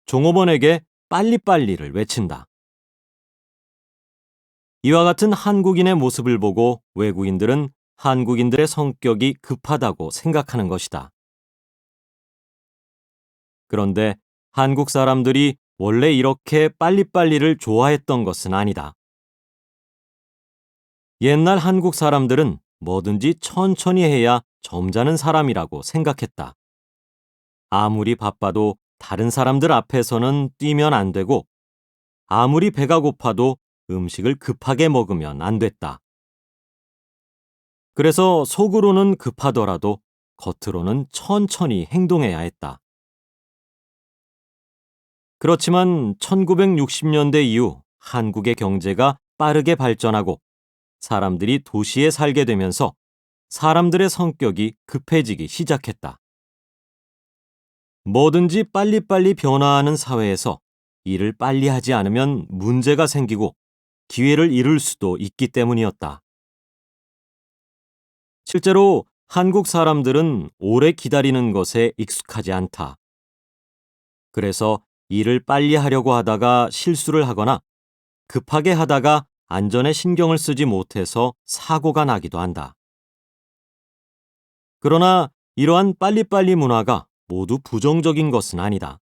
종업원에게 빨리빨리를 외친다. 이와 같은 한국인의 모습을 보고 외국인들은 한국인들의 성격이 급하다고 생각하는 것이다. 그런데 한국 사람들이 원래 이렇게 빨리빨리를 좋아했던 것은 아니다. 옛날 한국 사람들은 뭐든지 천천히 해야 점잖은 사람이라고 생각했다. 아무리 바빠도 다른 사람들 앞에서는 뛰면 안 되고 아무리 배가 고파도 음식을 급하게 먹으면 안 됐다. 그래서 속으로는 급하더라도 겉으로는 천천히 행동해야 했다. 그렇지만 1960년대 이후 한국의 경제가 빠르게 발전하고 사람들이 도시에 살게 되면서 사람들의 성격이 급해지기 시작했다. 뭐든지 빨리빨리 변화하는 사회에서 일을 빨리 하지 않으면 문제가 생기고 기회를 잃을 수도 있기 때문이었다. 실제로 한국 사람들은 오래 기다리는 것에 익숙하지 않다. 그래서 일을 빨리 하려고 하다가 실수를 하거나 급하게 하다가 안전에 신경을 쓰지 못해서 사고가 나기도 한다. 그러나 이러한 빨리빨리 문화가 모두 부정적인 것은 아니다.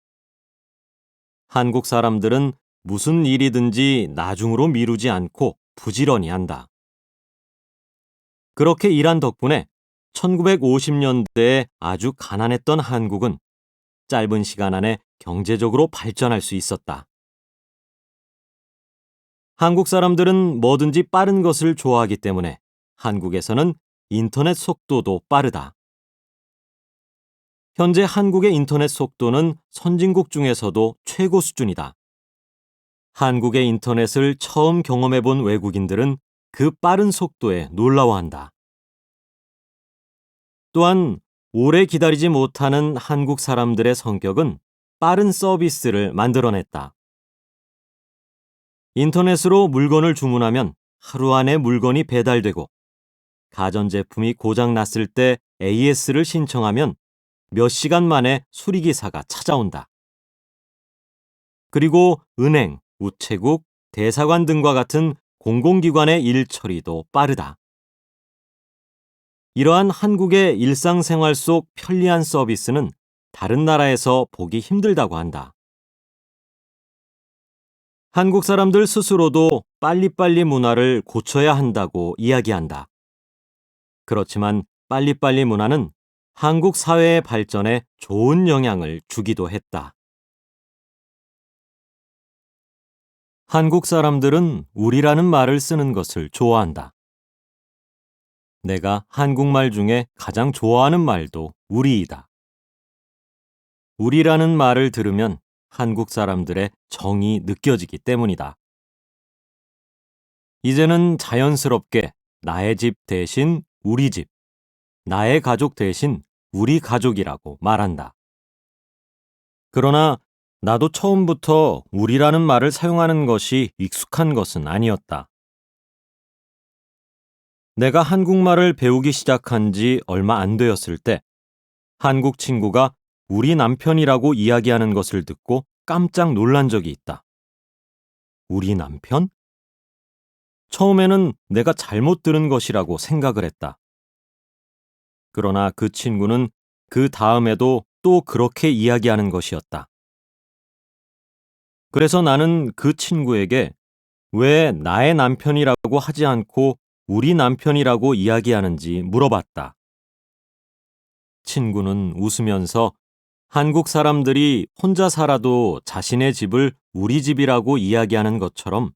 한국 사람들은 무슨 일이든지 나중으로 미루지 않고 부지런히 한다. 그렇게 일한 덕분에 1950년대에 아주 가난했던 한국은 짧은 시간 안에 경제적으로 발전할 수 있었다. 한국 사람들은 뭐든지 빠른 것을 좋아하기 때문에 한국에서는 인터넷 속도도 빠르다. 현재 한국의 인터넷 속도는 선진국 중에서도 최고 수준이다. 한국의 인터넷을 처음 경험해 본 외국인들은 그 빠른 속도에 놀라워한다. 또한 오래 기다리지 못하는 한국 사람들의 성격은 빠른 서비스를 만들어냈다. 인터넷으로 물건을 주문하면 하루 안에 물건이 배달되고 가전제품이 고장 났을 때 AS를 신청하면 몇 시간 만에 수리기사가 찾아온다. 그리고 은행, 우체국, 대사관 등과 같은 공공기관의 일 처리도 빠르다. 이러한 한국의 일상생활 속 편리한 서비스는 다른 나라에서 보기 힘들다고 한다. 한국 사람들 스스로도 빨리빨리 문화를 고쳐야 한다고 이야기한다. 그렇지만 빨리빨리 문화는 한국 사회의 발전에 좋은 영향을 주기도 했다. 한국 사람들은 우리라는 말을 쓰는 것을 좋아한다. 내가 한국말 중에 가장 좋아하는 말도 우리이다. 우리라는 말을 들으면 한국 사람들의 정이 느껴지기 때문이다. 이제는 자연스럽게 나의 집 대신 우리 집, 나의 가족 대신 우리 가족이라고 말한다. 그러나 나도 처음부터 우리라는 말을 사용하는 것이 익숙한 것은 아니었다. 내가 한국말을 배우기 시작한 지 얼마 안 되었을 때 한국 친구가 우리 남편이라고 이야기하는 것을 듣고 깜짝 놀란 적이 있다. 우리 남편? 처음에는 내가 잘못 들은 것이라고 생각을 했다. 그러나 그 친구는 그 다음에도 또 그렇게 이야기하는 것이었다. 그래서 나는 그 친구에게 왜 나의 남편이라고 하지 않고 우리 남편이라고 이야기하는지 물어봤다. 친구는 웃으면서 한국 사람들이 혼자 살아도 자신의 집을 우리 집이라고 이야기하는 것처럼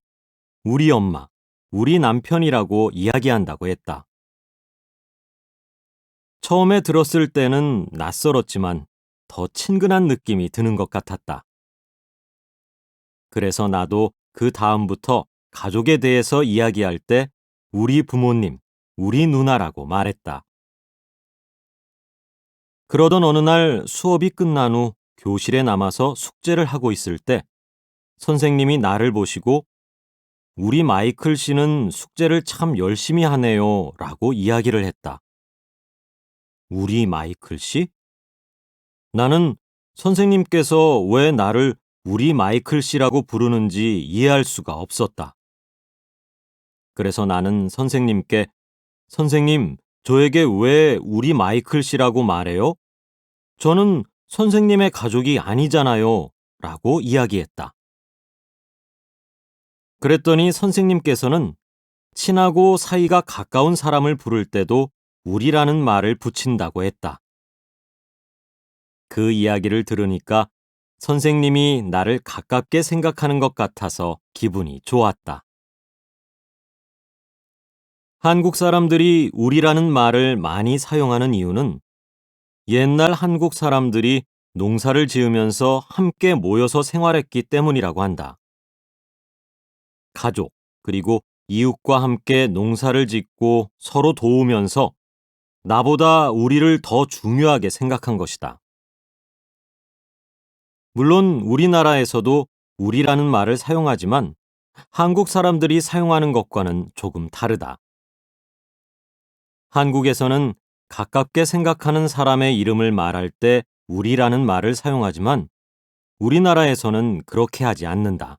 우리 엄마, 우리 남편이라고 이야기한다고 했다. 처음에 들었을 때는 낯설었지만 더 친근한 느낌이 드는 것 같았다. 그래서 나도 그 다음부터 가족에 대해서 이야기할 때 우리 부모님, 우리 누나라고 말했다. 그러던 어느 날 수업이 끝난 후 교실에 남아서 숙제를 하고 있을 때 선생님이 나를 보시고 우리 마이클 씨는 숙제를 참 열심히 하네요 라고 이야기를 했다. 우리 마이클 씨? 나는 선생님께서 왜 나를 우리 마이클 씨라고 부르는지 이해할 수가 없었다. 그래서 나는 선생님께 선생님, 저에게 왜 우리 마이클 씨라고 말해요? 저는 선생님의 가족이 아니잖아요 라고 이야기했다. 그랬더니 선생님께서는 친하고 사이가 가까운 사람을 부를 때도 우리라는 말을 붙인다고 했다. 그 이야기를 들으니까 선생님이 나를 가깝게 생각하는 것 같아서 기분이 좋았다. 한국 사람들이 우리라는 말을 많이 사용하는 이유는 옛날 한국 사람들이 농사를 지으면서 함께 모여서 생활했기 때문이라고 한다. 가족, 그리고 이웃과 함께 농사를 짓고 서로 도우면서 나보다 우리를 더 중요하게 생각한 것이다. 물론 우리나라에서도 우리라는 말을 사용하지만 한국 사람들이 사용하는 것과는 조금 다르다. 한국에서는 가깝게 생각하는 사람의 이름을 말할 때 우리라는 말을 사용하지만 우리나라에서는 그렇게 하지 않는다.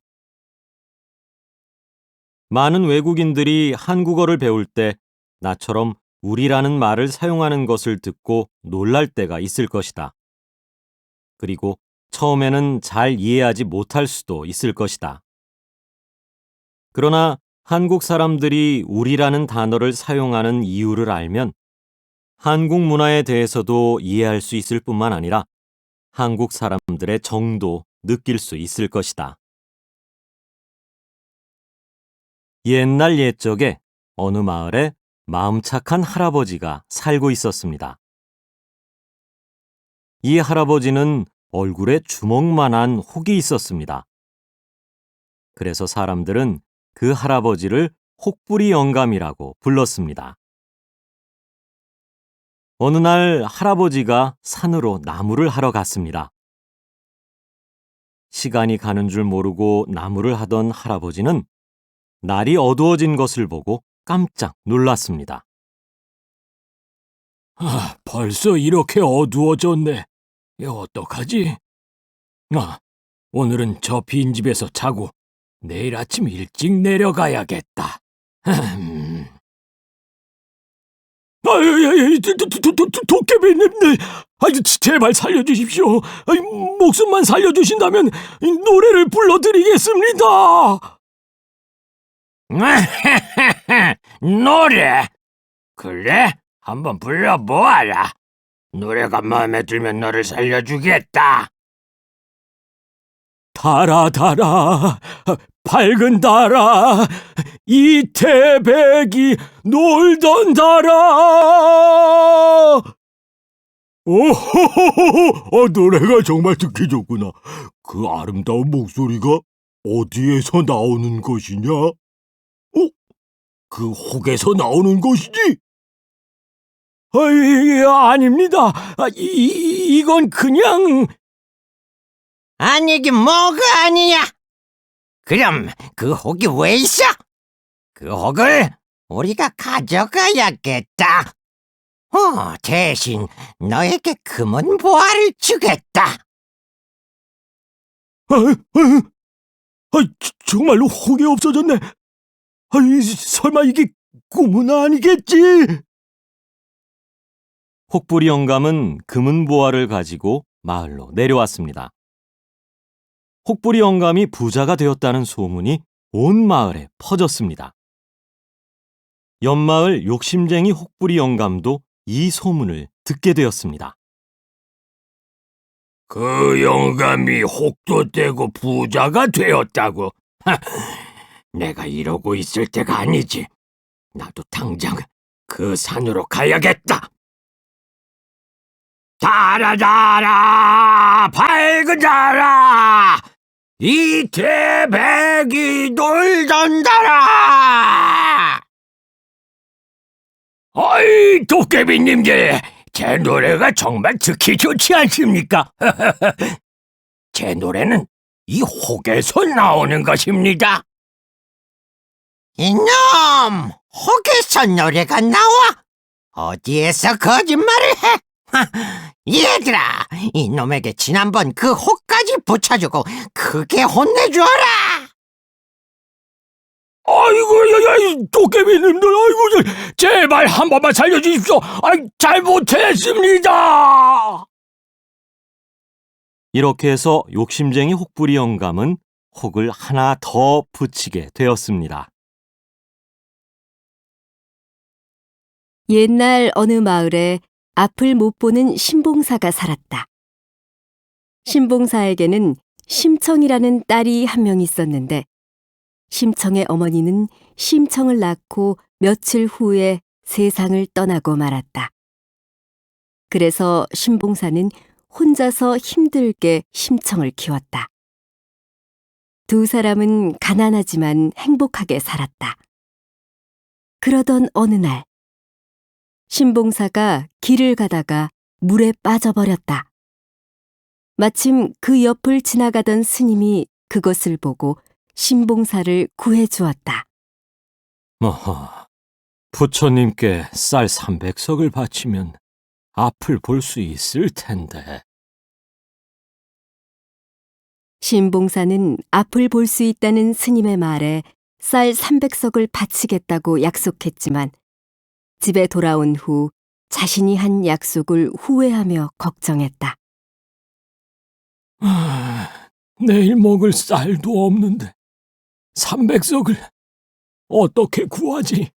많은 외국인들이 한국어를 배울 때 나처럼 우리라는 말을 사용하는 것을 듣고 놀랄 때가 있을 것이다. 그리고 처음에는 잘 이해하지 못할 수도 있을 것이다. 그러나 한국 사람들이 우리라는 단어를 사용하는 이유를 알면 한국 문화에 대해서도 이해할 수 있을 뿐만 아니라 한국 사람들의 정도 느낄 수 있을 것이다. 옛날 옛적에 어느 마을에 마음 착한 할아버지가 살고 있었습니다. 이 할아버지는 얼굴에 주먹만한 혹이 있었습니다. 그래서 사람들은 그 할아버지를 혹부리 영감이라고 불렀습니다. 어느 날 할아버지가 산으로 나무를 하러 갔습니다. 시간이 가는 줄 모르고 나무를 하던 할아버지는 날이 어두워진 것을 보고 깜짝 놀랐습니다. 벌써 이렇게 어두워졌네. 어떡하지? 오늘은 저 빈집에서 자고 내일 아침 일찍 내려가야겠다. 도깨비님, 제발 살려주십시오. 목숨만 살려주신다면 노래를 불러드리겠습니다. 노래? 그래? 한번 불러보아라. 노래가 마음에 들면 너를 살려주겠다. 달아 달아 밝은 달아 이태백이 놀던 달아 오호호호호! 노래가 정말 듣기 좋구나. 그 아름다운 목소리가 어디에서 나오는 것이냐? 그 혹에서 나오는 것이지? 아닙니다. 이건 그냥... 아니긴 뭐가 아니야. 그럼 그 혹이 왜 있어? 그 혹을 우리가 가져가야겠다. 대신 너에게 금은 보화를 주겠다. 정말로 혹이 없어졌네. 설마 이게 꿈은 아니겠지? 혹부리 영감은 금은 보화를 가지고 마을로 내려왔습니다. 혹부리 영감이 부자가 되었다는 소문이 온 마을에 퍼졌습니다. 옆마을 욕심쟁이 혹부리 영감도 이 소문을 듣게 되었습니다. 그 영감이 혹도 떼고 부자가 되었다고? 내가 이러고 있을 때가 아니지. 나도 당장 그 산으로 가야겠다. 달아달아 밝은 달아 이 태백이 놀던 달아. 어이 도깨비님들, 제 노래가 정말 듣기 좋지 않습니까? 제 노래는 이 혹에서 나오는 것입니다. 이놈! 혹에서 노래가 나와? 어디에서 거짓말을 해? 얘들아, 이놈에게 지난번 그 혹까지 붙여주고 크게 혼내주어라! 아이고, 도깨비님들, 아이고, 제발 한 번만 살려주십시오. 잘못했습니다. 이렇게 해서 욕심쟁이 혹부리 영감은 혹을 하나 더 붙이게 되었습니다. 옛날 어느 마을에 앞을 못 보는 신봉사가 살았다. 신봉사에게는 심청이라는 딸이 한 명 있었는데 심청의 어머니는 심청을 낳고 며칠 후에 세상을 떠나고 말았다. 그래서 신봉사는 혼자서 힘들게 심청을 키웠다. 두 사람은 가난하지만 행복하게 살았다. 그러던 어느 날 신봉사가 길을 가다가 물에 빠져버렸다. 마침 그 옆을 지나가던 스님이 그것을 보고 신봉사를 구해주었다. 부처님께 쌀 300석을 바치면 앞을 볼 수 있을 텐데. 신봉사는 앞을 볼 수 있다는 스님의 말에 쌀 300석을 바치겠다고 약속했지만 집에 돌아온 후 자신이 한 약속을 후회하며 걱정했다. 내일 먹을 쌀도 없는데 300석을 어떻게 구하지?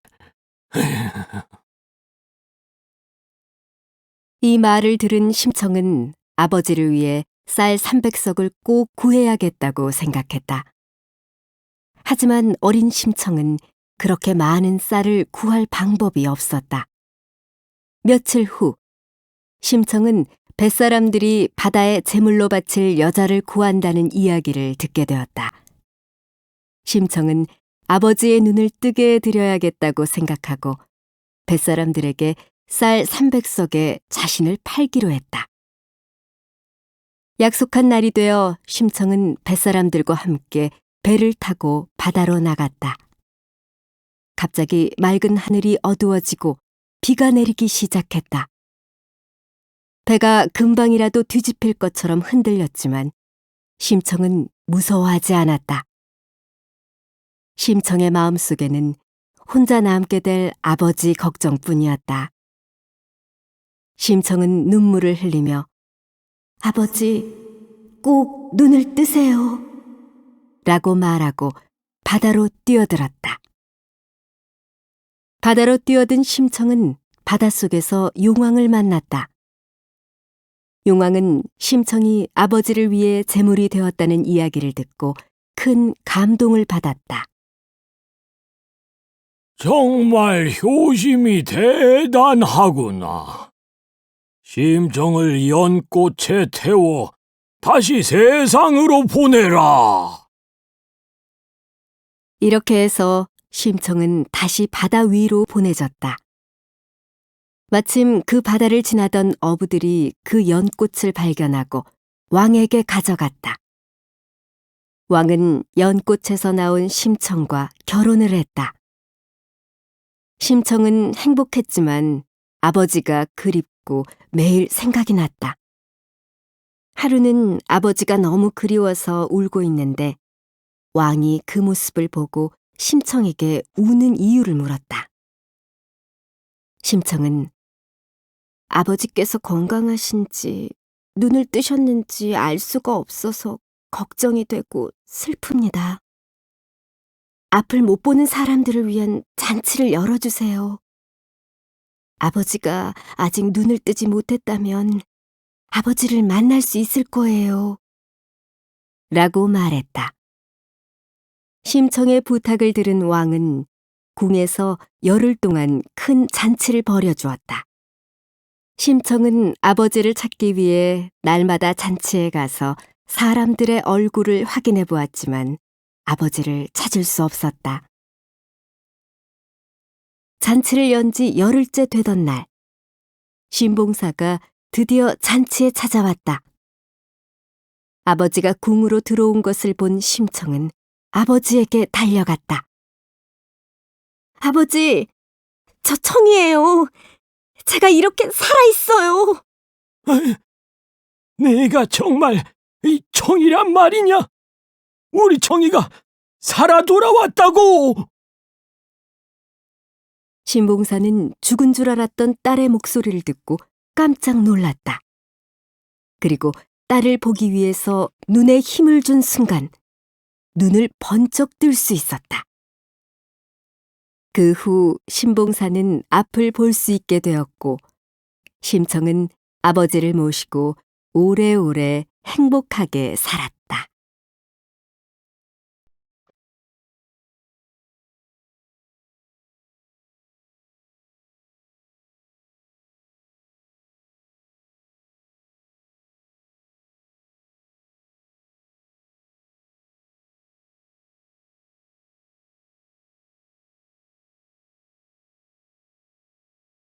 이 말을 들은 심청은 아버지를 위해 쌀 300석을 꼭 구해야겠다고 생각했다. 하지만 어린 심청은 그렇게 많은 쌀을 구할 방법이 없었다. 며칠 후, 심청은 뱃사람들이 바다에 제물로 바칠 여자를 구한다는 이야기를 듣게 되었다. 심청은 아버지의 눈을 뜨게 해드려야겠다고 생각하고 뱃사람들에게 쌀 300석에 자신을 팔기로 했다. 약속한 날이 되어 심청은 뱃사람들과 함께 배를 타고 바다로 나갔다. 갑자기 맑은 하늘이 어두워지고 비가 내리기 시작했다. 배가 금방이라도 뒤집힐 것처럼 흔들렸지만 심청은 무서워하지 않았다. 심청의 마음속에는 혼자 남게 될 아버지 걱정뿐이었다. 심청은 눈물을 흘리며 아버지, 꼭 눈을 뜨세요. 라고 말하고 바다로 뛰어들었다. 바다로 뛰어든 심청은 바닷속에서 용왕을 만났다. 용왕은 심청이 아버지를 위해 제물이 되었다는 이야기를 듣고 큰 감동을 받았다. 정말 효심이 대단하구나. 심정을 연꽃에 태워 다시 세상으로 보내라. 이렇게 해서 심청은 다시 바다 위로 보내졌다. 마침 그 바다를 지나던 어부들이 그 연꽃을 발견하고 왕에게 가져갔다. 왕은 연꽃에서 나온 심청과 결혼을 했다. 심청은 행복했지만 아버지가 그립고 매일 생각이 났다. 하루는 아버지가 너무 그리워서 울고 있는데 왕이 그 모습을 보고 심청에게 우는 이유를 물었다. 심청은 아버지께서 건강하신지 눈을 뜨셨는지 알 수가 없어서 걱정이 되고 슬픕니다. 앞을 못 보는 사람들을 위한 잔치를 열어주세요. 아버지가 아직 눈을 뜨지 못했다면 아버지를 만날 수 있을 거예요. 라고 말했다. 심청의 부탁을 들은 왕은 궁에서 열흘 동안 큰 잔치를 벌여주었다. 심청은 아버지를 찾기 위해 날마다 잔치에 가서 사람들의 얼굴을 확인해 보았지만 아버지를 찾을 수 없었다. 잔치를 연 지 열흘째 되던 날, 신봉사가 드디어 잔치에 찾아왔다. 아버지가 궁으로 들어온 것을 본 심청은 아버지에게 달려갔다. 아버지, 저 청이에요. 제가 이렇게 살아있어요. 네가 정말 이 청이란 말이냐? 우리 청이가 살아 돌아왔다고! 신봉사는 죽은 줄 알았던 딸의 목소리를 듣고 깜짝 놀랐다. 그리고 딸을 보기 위해서 눈에 힘을 준 순간 눈을 번쩍 뜰 수 있었다. 그 후 신봉사는 앞을 볼 수 있게 되었고 심청은 아버지를 모시고 오래오래 행복하게 살았다.